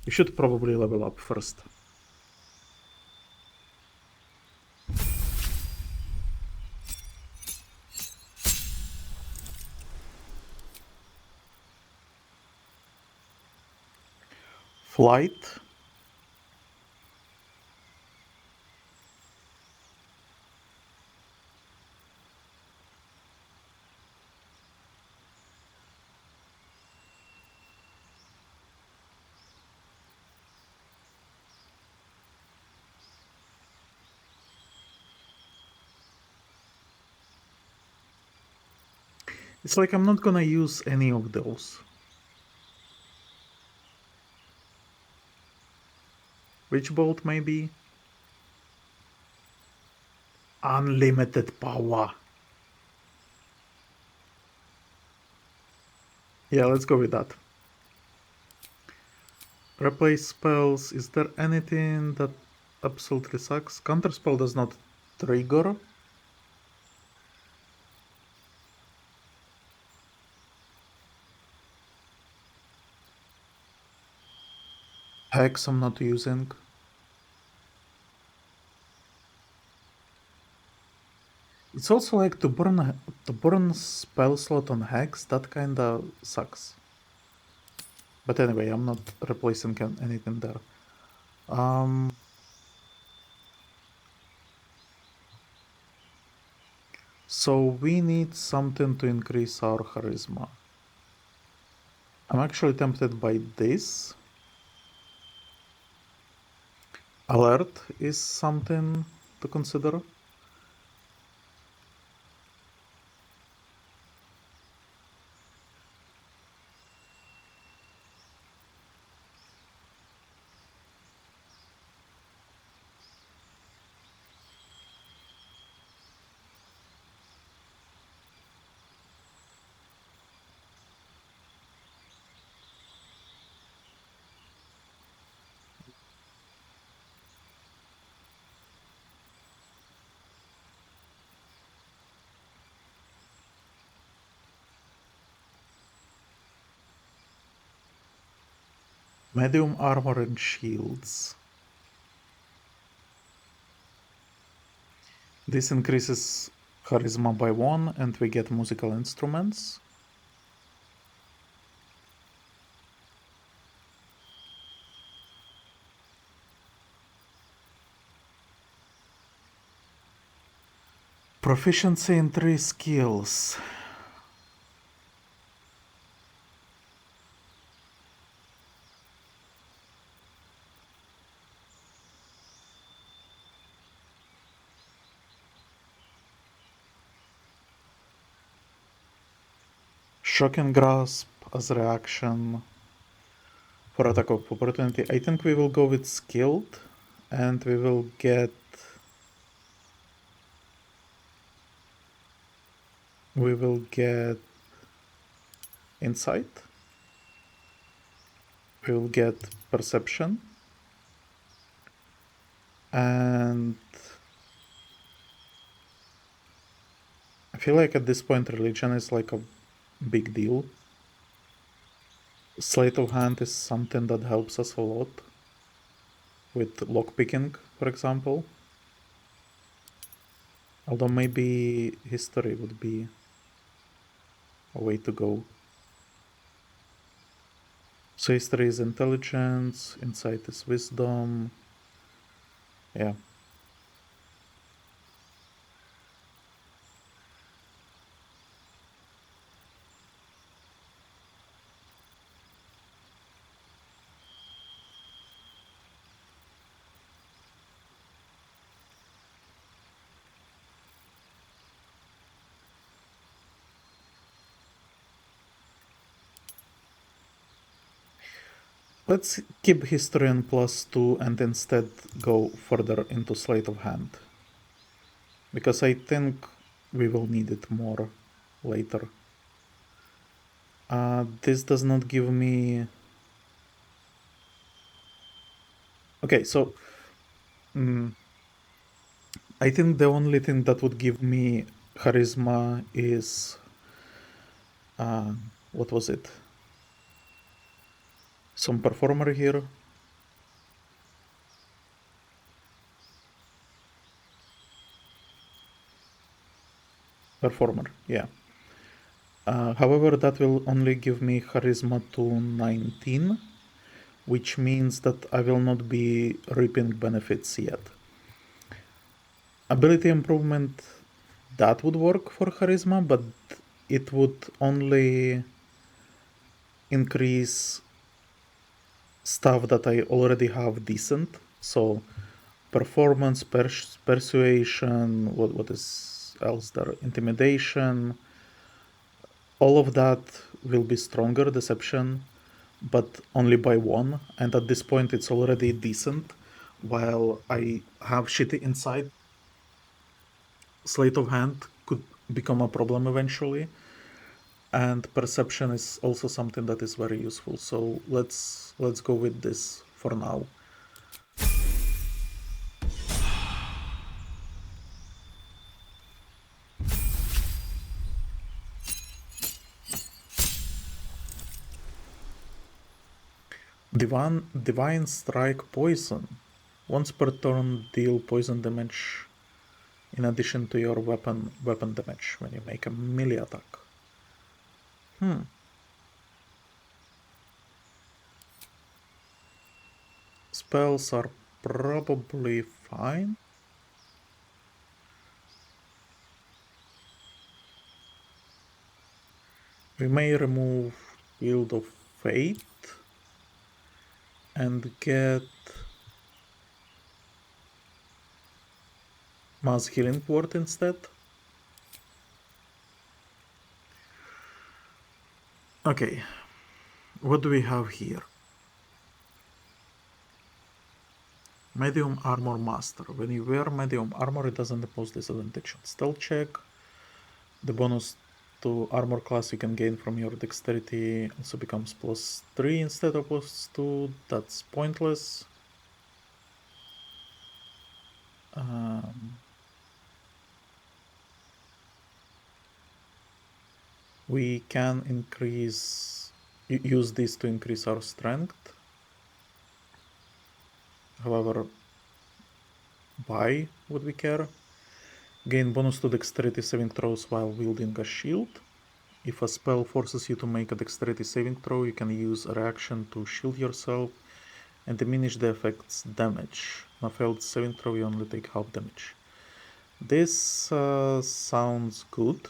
We should probably level up first. Flight. It's like I'm not gonna use any of those. Which bolt maybe? Unlimited power. Yeah, let's go with that. Replace spells. Is there anything that absolutely sucks? Counterspell does not trigger. Hex I'm not using. It's also like to burn spell slot on Hex, that kinda sucks. But anyway, I'm not replacing anything there. So we need something to increase our charisma. I'm actually tempted by this. Alert is something to consider. Medium armor and shields. This increases charisma by 1 and we get musical instruments. Proficiency in 3 skills. Shock and grasp as reaction for attack of opportunity. I think we will go with skilled and we will get insight. We will get perception. And I feel like at this point religion is like a big deal. Sleight of hand is something that helps us a lot with lockpicking, for example. Although maybe history would be a way to go. So history is intelligence, insight is wisdom. Yeah. Let's keep history on +2 and instead go further into sleight of hand. Because I think we will need it more later. This does not give me... Okay, so... I think the only thing that would give me charisma is... what was it? Some performer here. Performer, yeah. However, that will only give me charisma to 19, which means that I will not be reaping benefits yet. Ability improvement, that would work for charisma, but it would only increase stuff that I already have decent. So performance, persuasion, what is else there? Intimidation. All of that will be stronger, deception, but only by 1. And at this point it's already decent, while I have shitty insight. Sleight of hand could become a problem eventually. And perception is also something that is very useful. So let's go with this for now. Divine Strike Poison. Once per turn, deal poison damage in addition to your weapon damage when you make a melee attack. Spells are probably fine. We may remove Field of Fate and get Mass Healing Word instead. Okay, what do we have here? Medium Armor Master. When you wear medium armor, it doesn't impose disadvantage on stealth check. The bonus to armor class you can gain from your dexterity also becomes +3 instead of +2. That's pointless. We can use this to increase our strength. However, why would we care? Gain bonus to dexterity saving throws while wielding a shield. If a spell forces you to make a dexterity saving throw, you can use a reaction to shield yourself and diminish the effect's damage. On a failed saving throw, you only take half damage. This sounds good.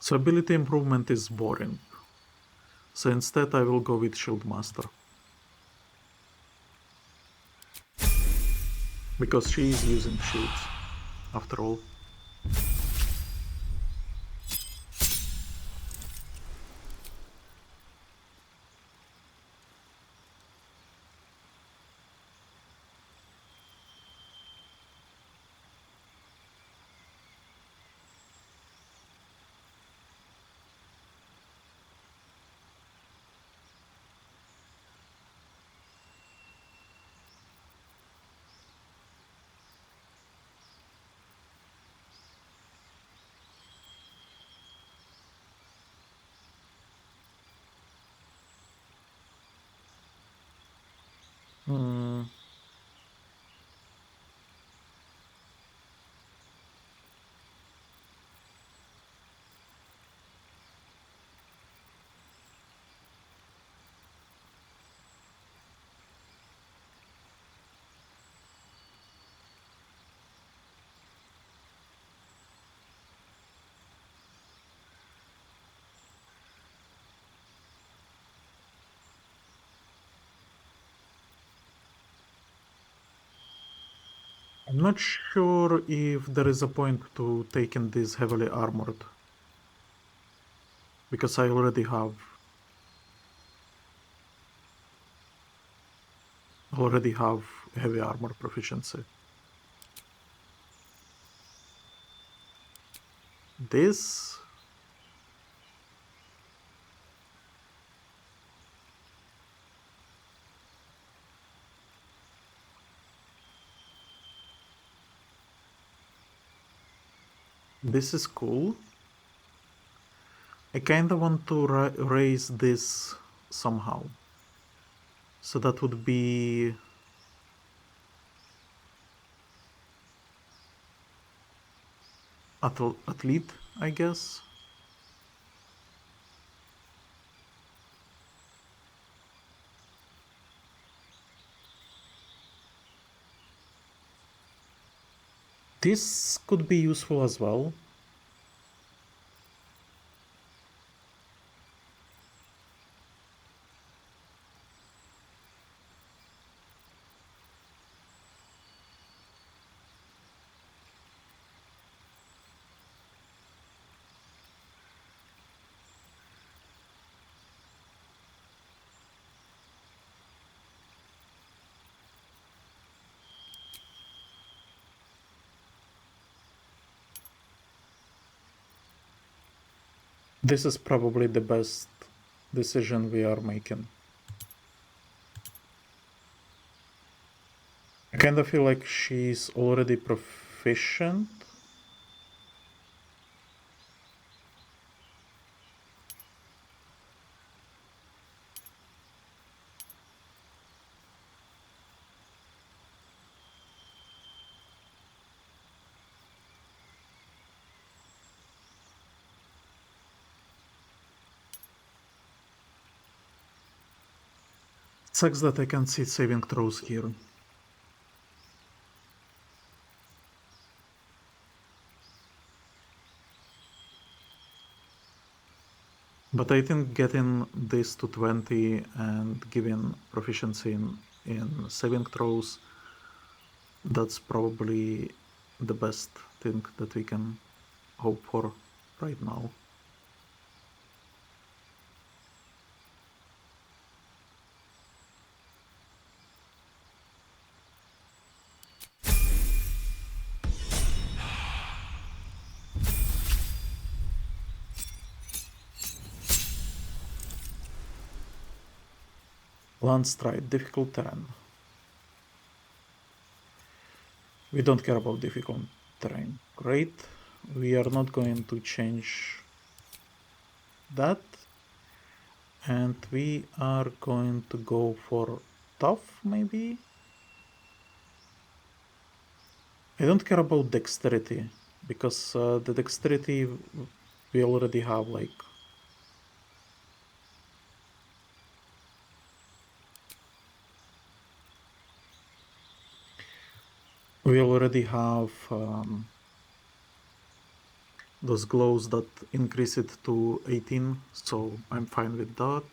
So ability improvement is boring. So instead I will go with Shield Master. Because she is using shields, after all. I'm not sure if there is a point to taking this heavily armored. Because I already have heavy armor proficiency. This is cool. I kinda want to raise this somehow. So that would be athlete, I guess. This could be useful as well. This is probably the best decision we are making. I kind of feel like she's already proficient. Sucks that I can't see saving throws here. But I think getting this to 20 and giving proficiency in saving throws, that's probably the best thing that we can hope for right now. Landstride, difficult terrain. We don't care about difficult terrain. Great. We are not going to change that. And we are going to go for tough, maybe? I don't care about dexterity, because the dexterity we already have, like... We already have those glows that increase it to 18, so I'm fine with that.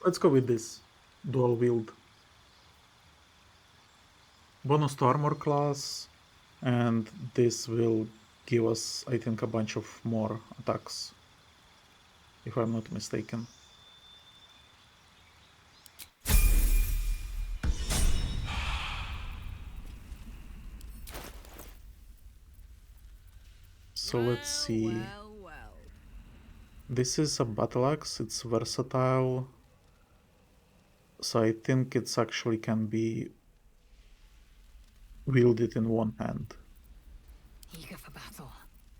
Let's go with this dual wield. Bonus to armor class, and this will give us, I think, a bunch of more attacks, if I'm not mistaken. So let's see. This is a battle axe, it's versatile. So I think it's actually can be wielded in one hand. Eager for battle.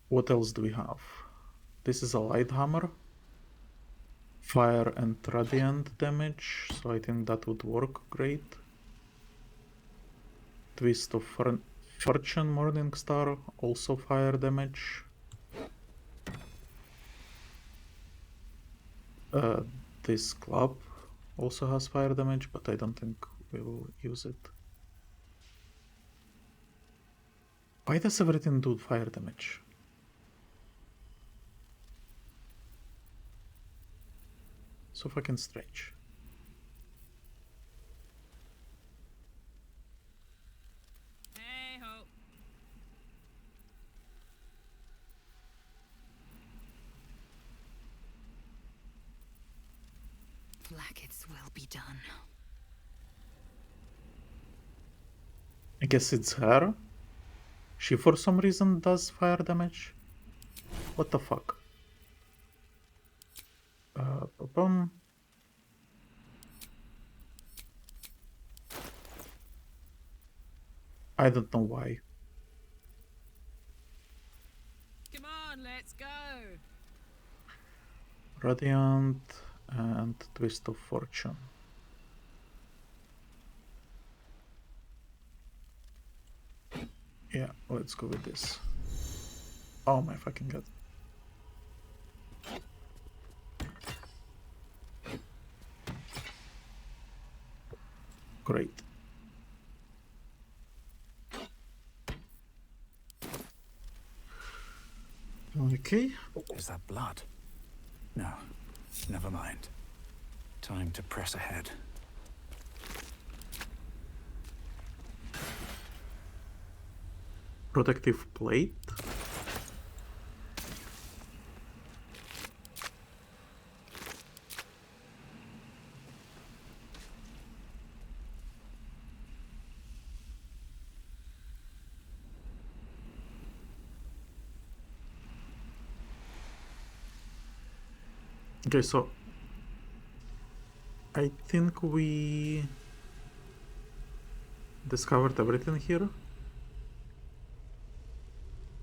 What else do we have? This is a light hammer. Fire and radiant damage, so I think that would work great. Twist of Fortune, Morning Star, also fire damage. This club also has fire damage, but I don't think we'll use it. Why does everything do fire damage? So fucking strange. Hey ho. Blackets will be done. I guess it's her. She for some reason does fire damage. What the fuck? Boom. I don't know why. Come on, let's go. Radiant and Twist of Fortune. Yeah, let's go with this. Oh my fucking god. Great. Okay. Is that blood? No, never mind. Time to press ahead. Protective plate. Okay, so I think we discovered everything here.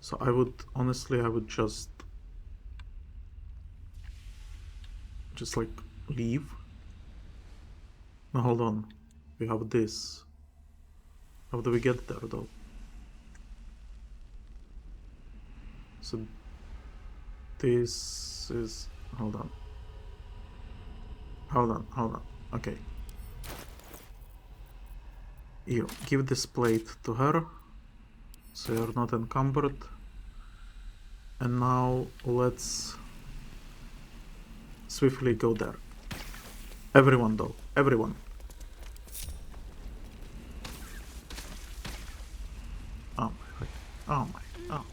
So I would just like leave. No, hold on. We have this. How do we get there though? So this is, hold on. Okay. You give this plate to her, so you're not encumbered. And now let's swiftly go there. Everyone though, everyone. Oh my, oh my, oh.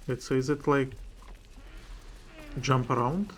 Wait, so is it like jump around?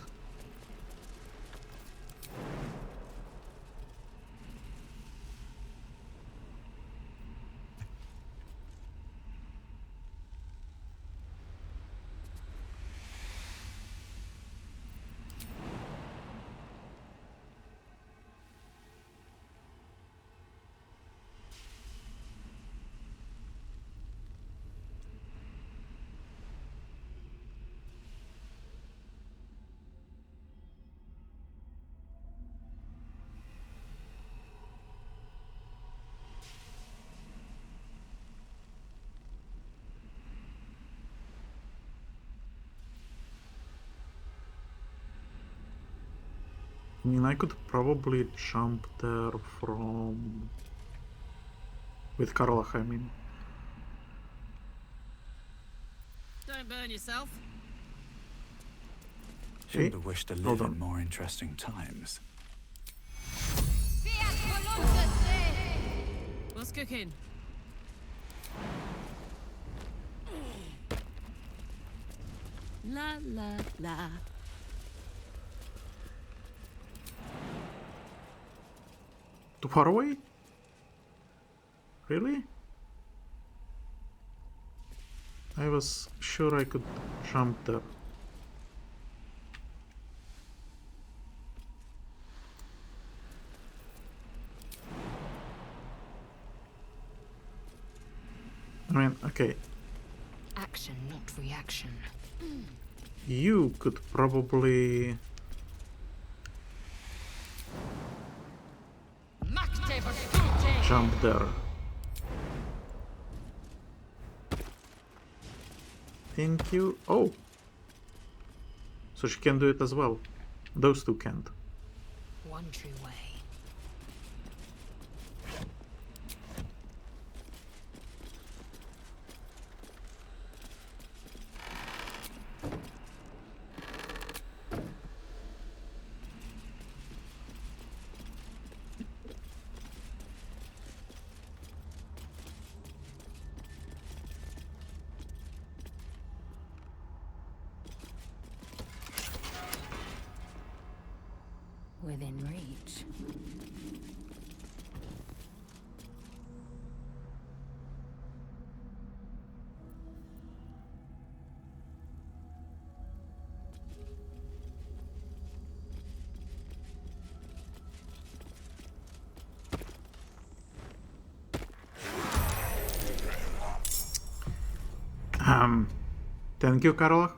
I mean, I could probably jump there from... with Karlach, I mean. Don't burn yourself. Shouldn't have wished to live in more interesting times. What's cooking? La la la. Too far away? Really? I was sure I could jump there. I mean, okay. action, not reaction. You could probably... jump there. Thank you. Oh! So she can do it as well. Those two can't. One true way. Within reach. Thank you, Carla.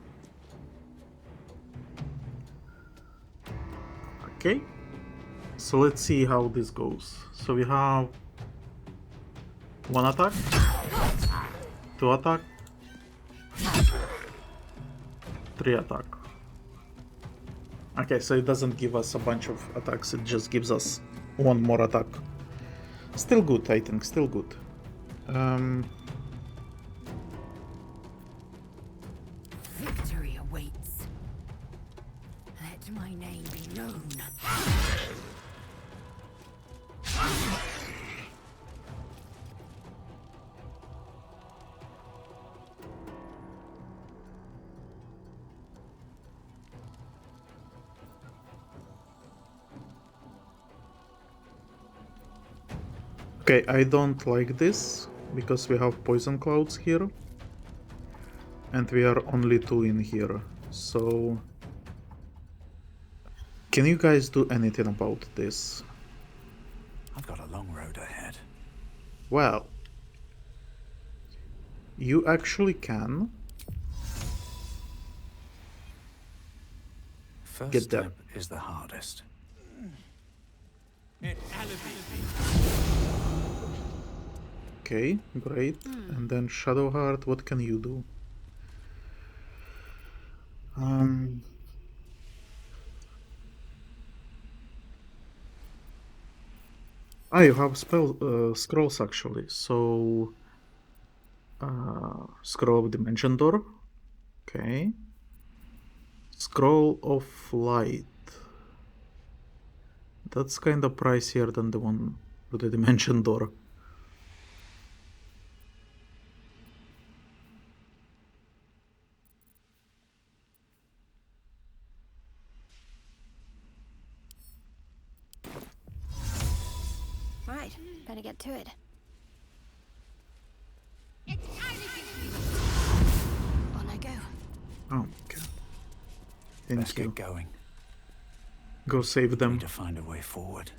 Okay. So let's see how this goes. So we have 1 attack, 2 attack, 3 attack. Okay, so it doesn't give us a bunch of attacks, it just gives us 1 more attack. Still good, I think, still good. Victory awaits. Let my name be known. Okay, I don't like this, because we have poison clouds here. And we are only 2 in here, so... Can you guys do anything about this? I've got a long road ahead. Well... You actually can... First get there. step is the hardest. Okay, great. And then Shadowheart, what can you do? You have scrolls actually. So Scroll of Dimension Door. Okay. Scroll of Light. That's kind of pricier than the one with the Dimension Door. Right, better get to it. On I go. Oh, okay. Thank Let's you. get going. Go save them. Need to find a way forward.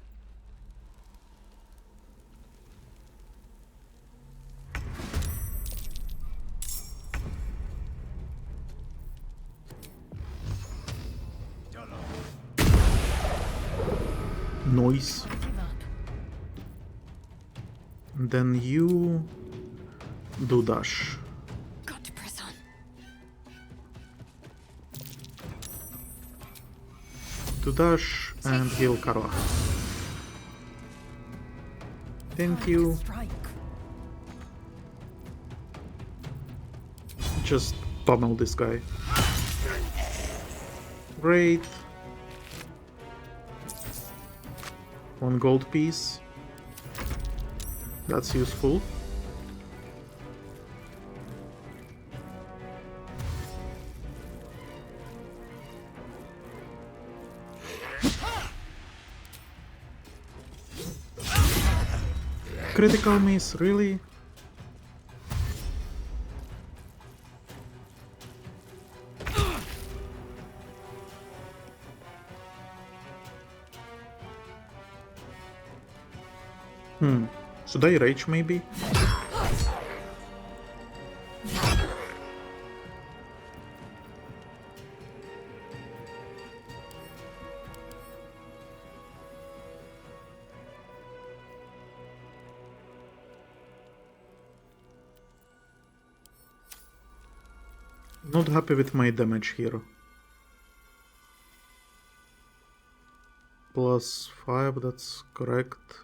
Noise. Then you do dash. Got to press on. To dash and heal Karla. Thank you. Strike. Just pummel this guy. Great. 1 gold piece. That's useful. Critical miss, really? Should I rage maybe? Not happy with my damage here. +5, that's correct.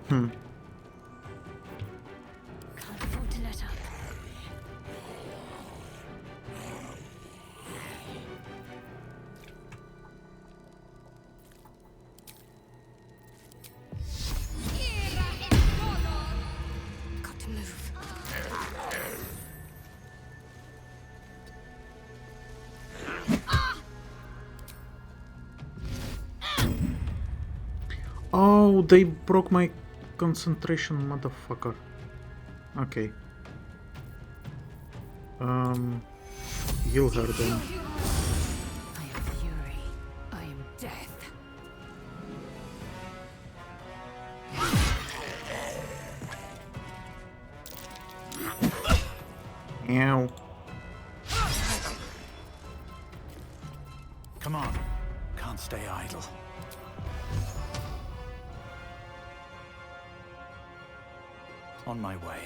Can't afford to let up. Got to move. Oh, they broke my concentration, motherfucker. Okay. Heal her then. I am fury. I am death. Ow. Come on. Can't stay idle. On my way.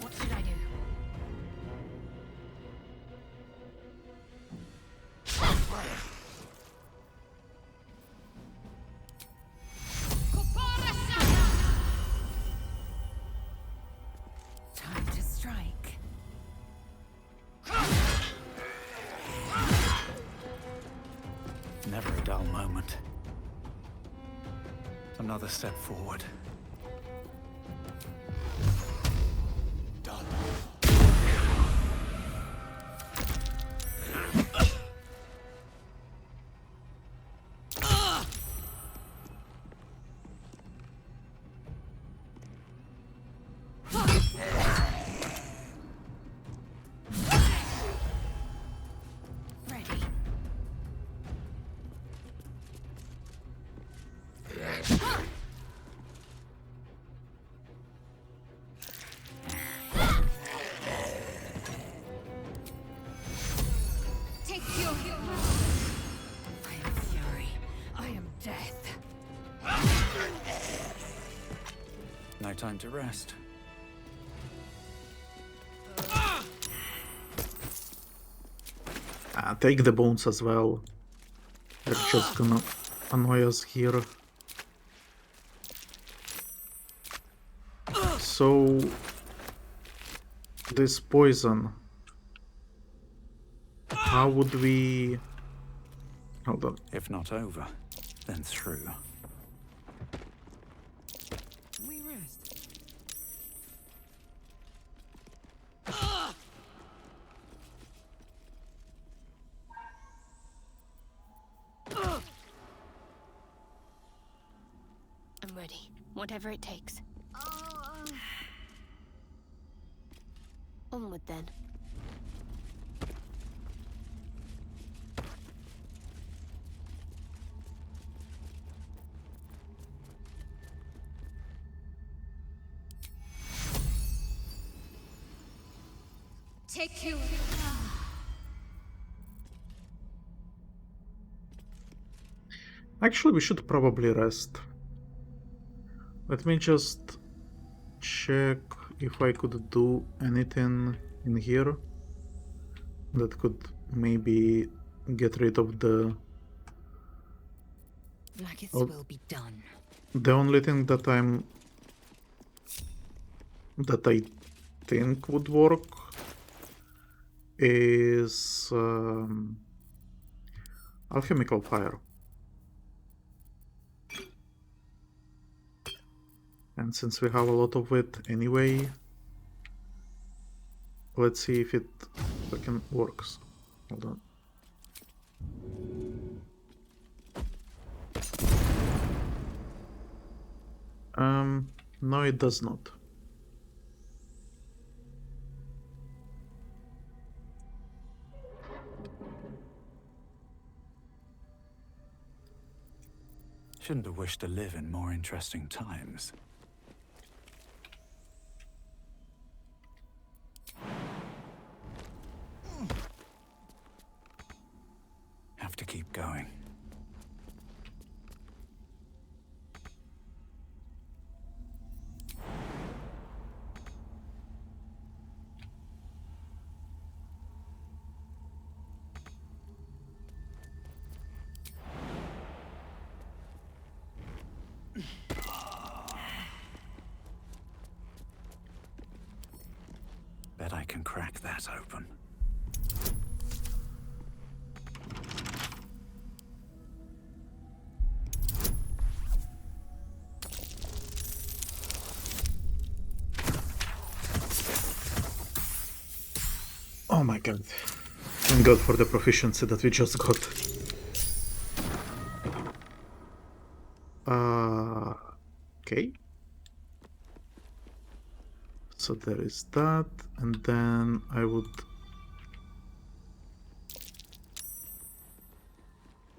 What should I do? Time to strike. Never a dull moment. Another step forward. Done. Ready. Take your I am fury. I am death. No time to rest. Take the bones as well. They're just gonna annoy us here. So... this poison... how would we... hold on. If not over, then through. We rest. I'm ready. Whatever it takes. Onward then. Take you. Actually, we should probably rest. Let me just check if I could do anything in here that could maybe get rid of the... Blackest Oh. will be done. The only thing that I think would work is alchemical fire. And since we have a lot of it anyway, let's see if it fucking works. Hold on. No, it does not. Shouldn't have wished to live in more interesting times. Have to keep going. Bet I can crack that open. Oh my god. Thank god for the proficiency that we just got. Okay. So there is that, and then I would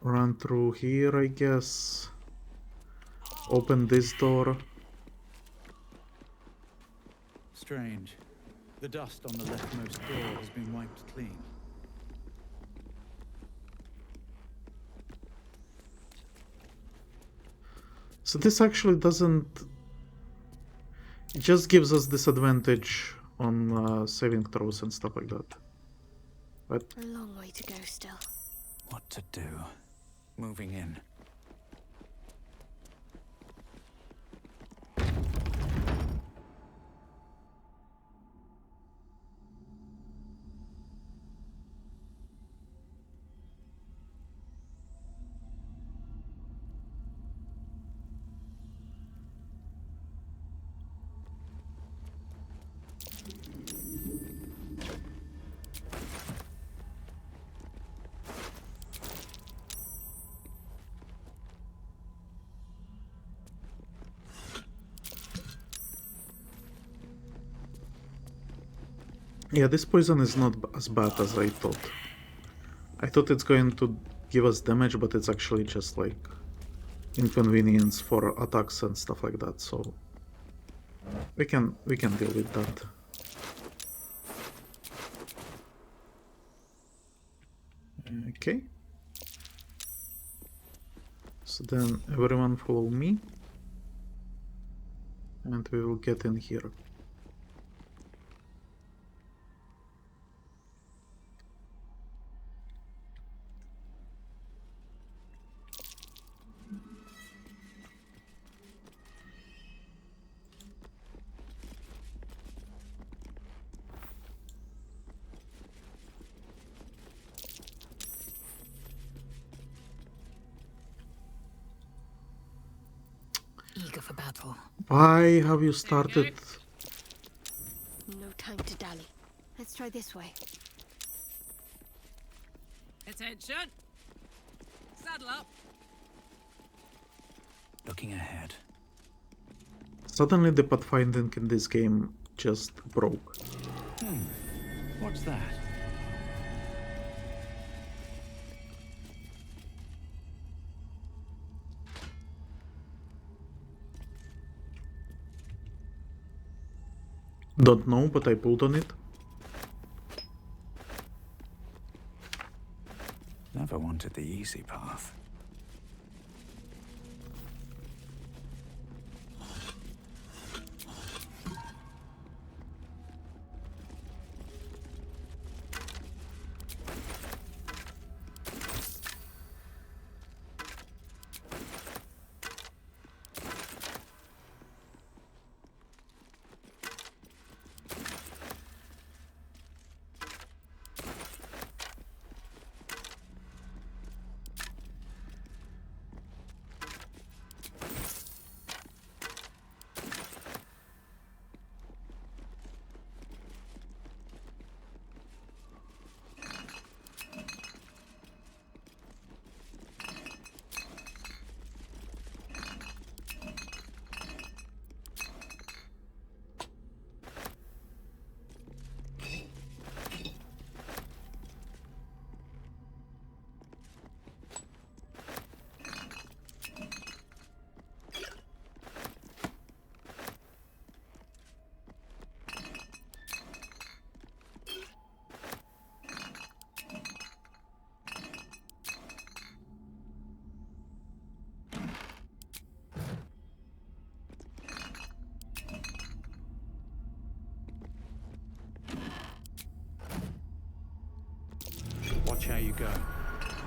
run through here, I guess. Open this door. Strange. The dust on the leftmost door has been wiped clean. So this actually doesn't... It just gives us disadvantage on saving throws and stuff like that. But A long way to go still. What to do? Moving in. yeah, this poison is not as bad as I thought. I thought it's going to give us damage, but it's actually just like inconvenience for attacks and stuff like that, so we can deal with that. Okay. So then everyone follow me. And we will get in here. Eager for battle. Why have you started? No time to dally. Let's try this way. Attention! Saddle up! Looking ahead. Suddenly the pathfinding in this game just broke. What's that? Don't know, but I pulled on it. Never wanted the easy path. Watch how you go.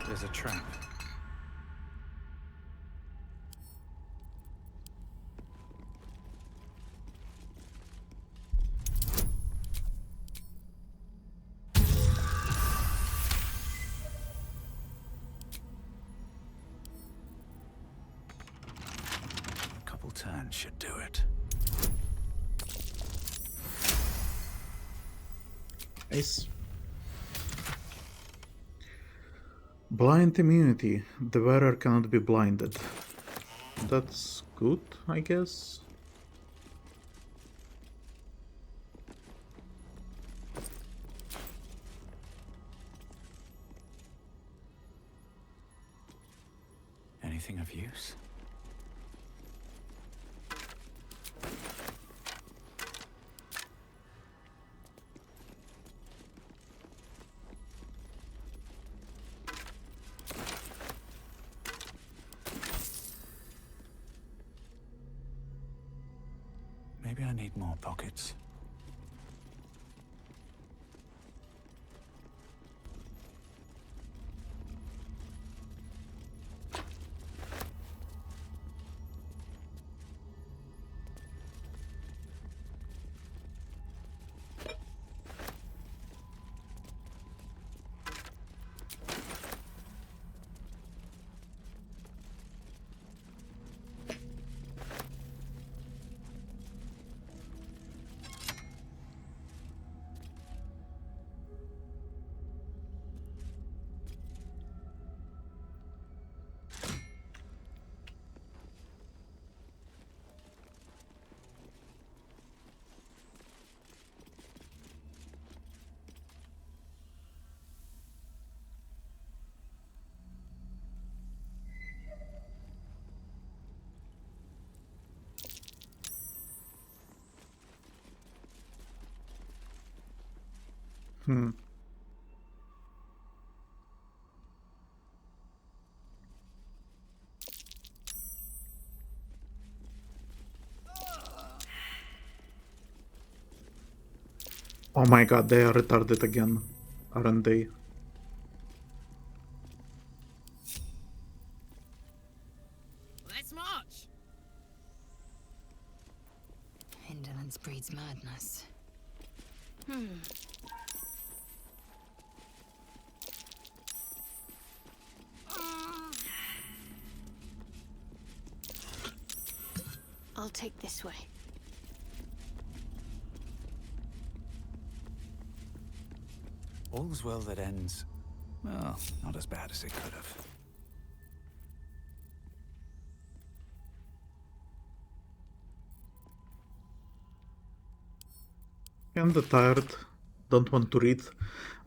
There's a trap. A couple turns should do it. Nice. Blind immunity. The wearer cannot be blinded. That's good, I guess. Anything of use? Maybe I need more pockets. Oh my god, they are retarded again, aren't they? Let's march! Indolence breeds madness. I'll take this way. All's well that ends, well, not as bad as it could have. Kinda tired, don't want to read.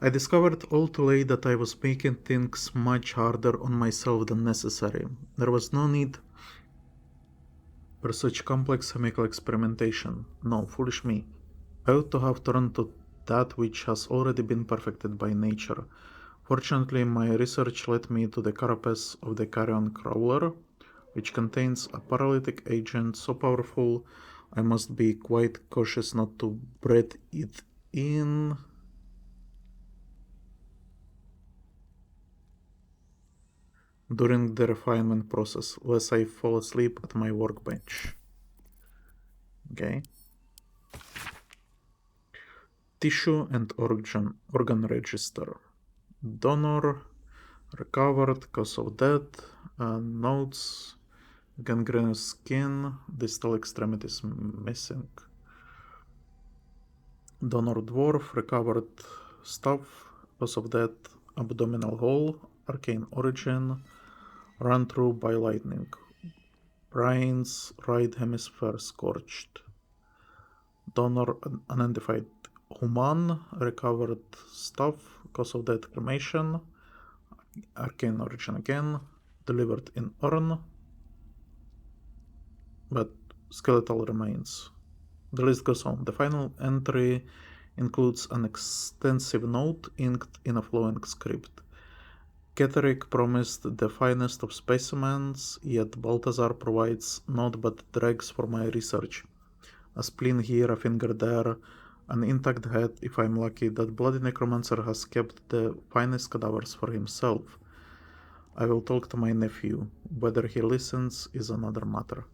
I discovered all too late that I was making things much harder on myself than necessary. There was no need for such complex chemical experimentation. No, foolish me. I ought to have turned to that which has already been perfected by nature. Fortunately, my research led me to the carapace of the carrion crawler, which contains a paralytic agent so powerful I must be quite cautious not to breathe it in. During the refinement process, lest I fall asleep at my workbench. Okay. Tissue and organ register. Donor recovered, cause of death, notes, gangrenous skin, distal extremities missing. Donor dwarf recovered stuff, cause of death, abdominal hole, arcane origin, run through by lightning. Brains, right hemisphere scorched. Donor unidentified human recovered stuff, cause of death cremation, arcane origin again, delivered in urn, but skeletal remains. The list goes on. The final entry includes an extensive note inked in a flowing script. Ketherick promised the finest of specimens, yet Balthazar provides naught but dregs for my research. A spleen here, a finger there, An intact head, if I'm lucky. That bloody necromancer has kept the finest cadavers for himself. I will talk to my nephew. Whether he listens is another matter.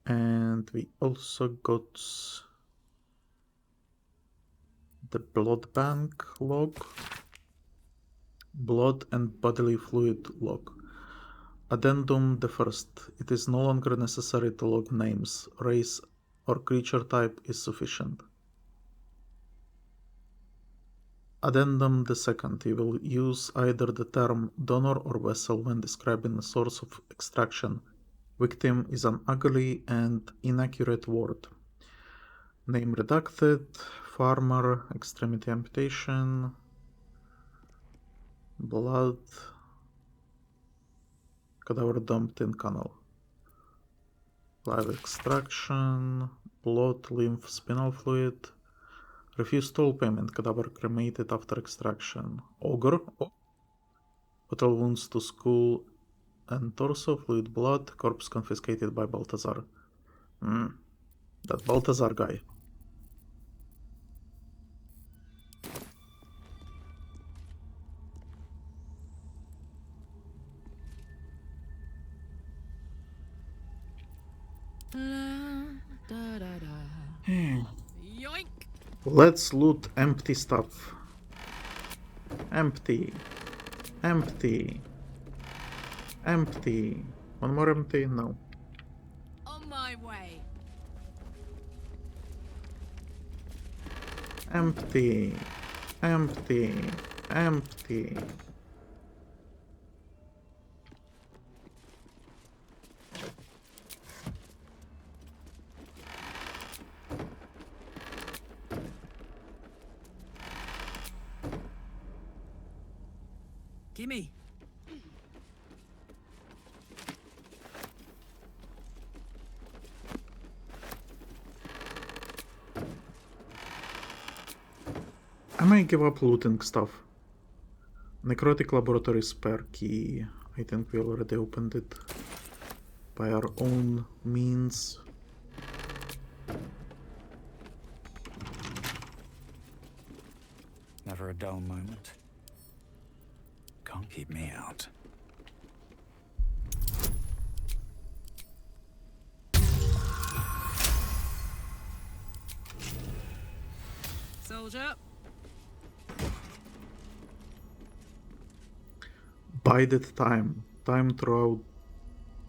And we also got the blood bank log. Blood and bodily fluid log. Addendum the first. It is no longer necessary to log names. Race or creature type is sufficient. Addendum the second. You will use either the term donor or vessel when describing the source of extraction. Victim is an ugly and inaccurate word. Name redacted. Farmer. Extremity amputation. Blood. Cadaver dumped in canal. Live extraction. Blood, lymph, spinal fluid. Refuse toll payment. Cadaver cremated after extraction. Ogre. Oh. Fatal wounds to skull and torso. Fluid blood. Corpse confiscated by Balthazar. That Balthazar guy. Yoink! Let's loot empty stuff. Empty. Empty. Empty. One more empty? No. On my way. Empty. Empty. Empty. Gimme. I might give up looting stuff. Necrotic laboratory spare key. I think we already opened it by our own means. Never a dull moment. Can't keep me out. Soldier. Bided time. Time throughout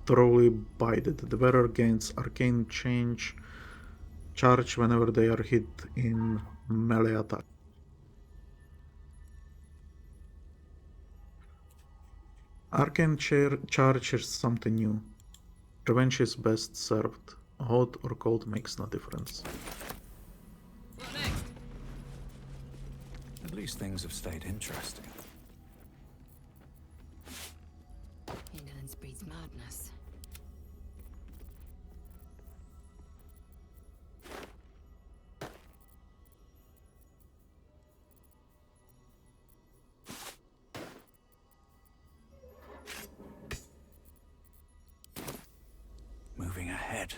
thoroughly bided. The wearer gains arcane charge whenever they are hit in melee attack. Arcane charge is something new. Revenge is best served. Hot or cold makes no difference. What next? At least things have stayed interesting. Indolence breeds madness. Moving ahead.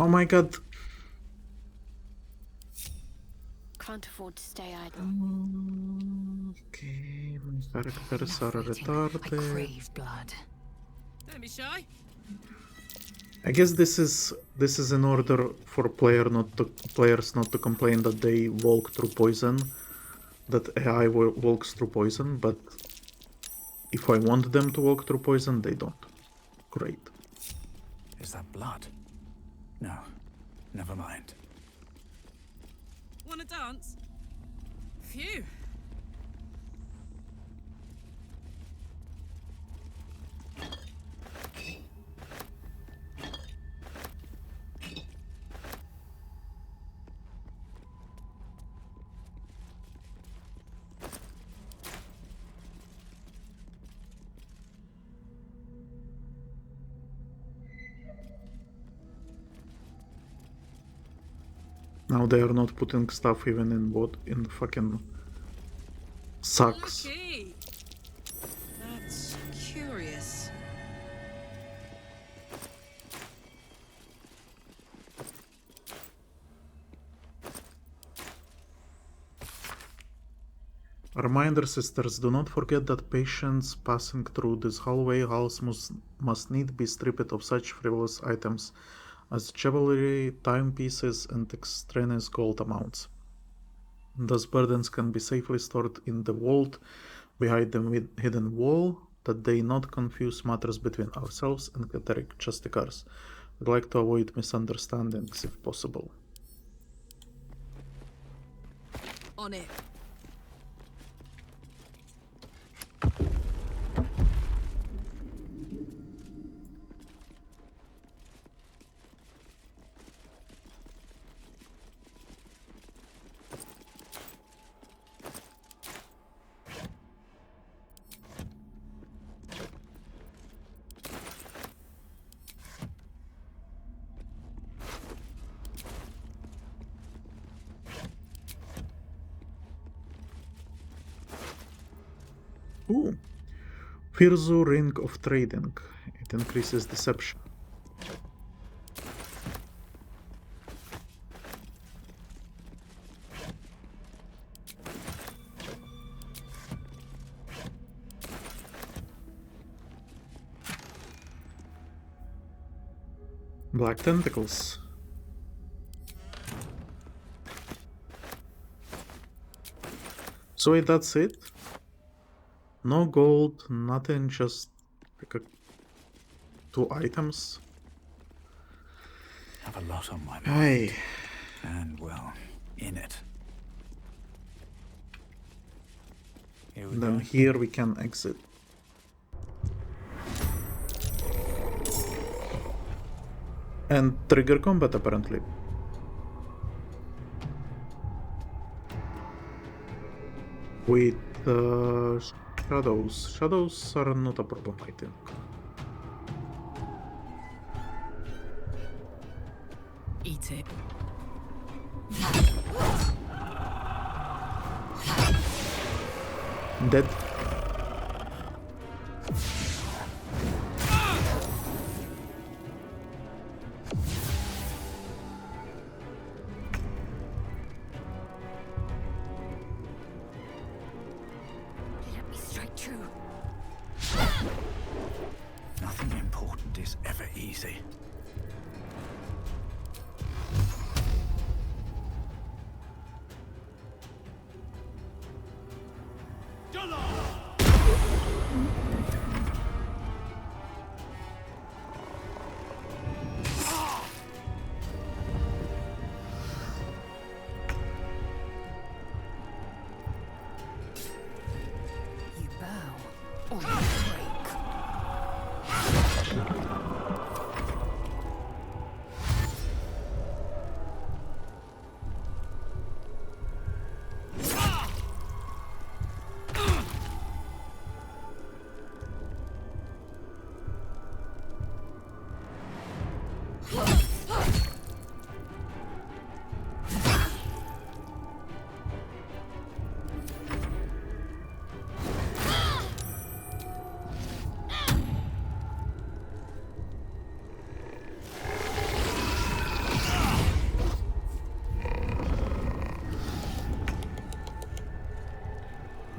Oh my god. Can't afford to stay idle. Okay, my characters are I retarded. crave blood. Don't be shy. I guess this is in order for players not to complain that they walk through poison, that AI walks through poison, but if I want them to walk through poison, they don't. Great. Is that blood? No, never mind. Wanna dance? Phew. Now they are not putting stuff even in fucking sacks. Okay. That's curious. A reminder, sisters, do not forget that patients passing through this hallway halls must need be stripped of such frivolous items as jewelry, timepieces, and extraneous gold amounts. Thus burdens can be safely stored in the vault behind the hidden wall, that they not confuse matters between ourselves and Catheric justicars. We'd like to avoid misunderstandings if possible. On it. Ooh. Firzu Ring of Trading. It increases deception. Black Tentacles. So wait, that's it? No gold, nothing, just like 2 items. Have a lot on my mind. Aye. And, well, in it. Here we Then go. here we can exit. And trigger combat apparently. With shadows. Shadows are not a problem, I think. Eat it. Dead. Let me strike true. Nothing important is ever easy. You bow, or you break.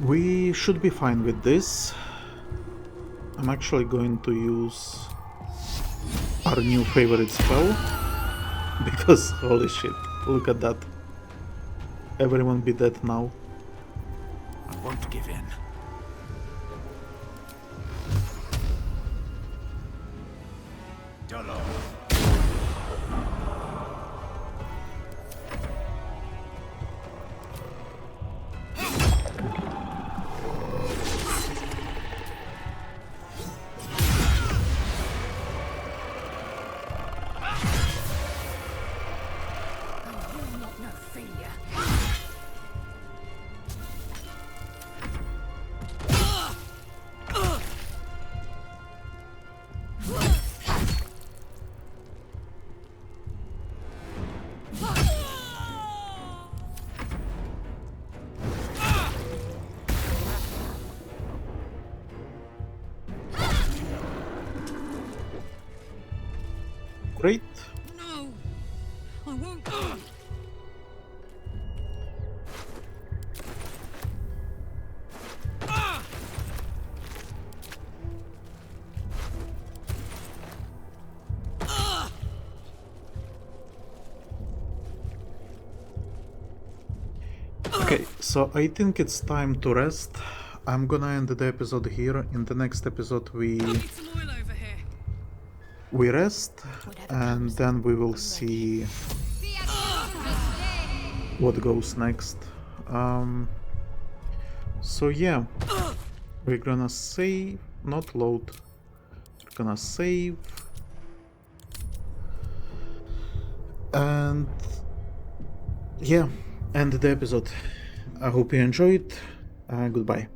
We should be fine with this. I'm actually going to use our new favorite spell. Because holy shit, look at that. Everyone be dead now. I won't give in. Okay, so I think it's time to rest. I'm gonna end the episode here. In the next episode we rest, and then we will see what goes next. So yeah, we're gonna save, not load. We're gonna save, and yeah, end the episode. I hope you enjoyed. Goodbye.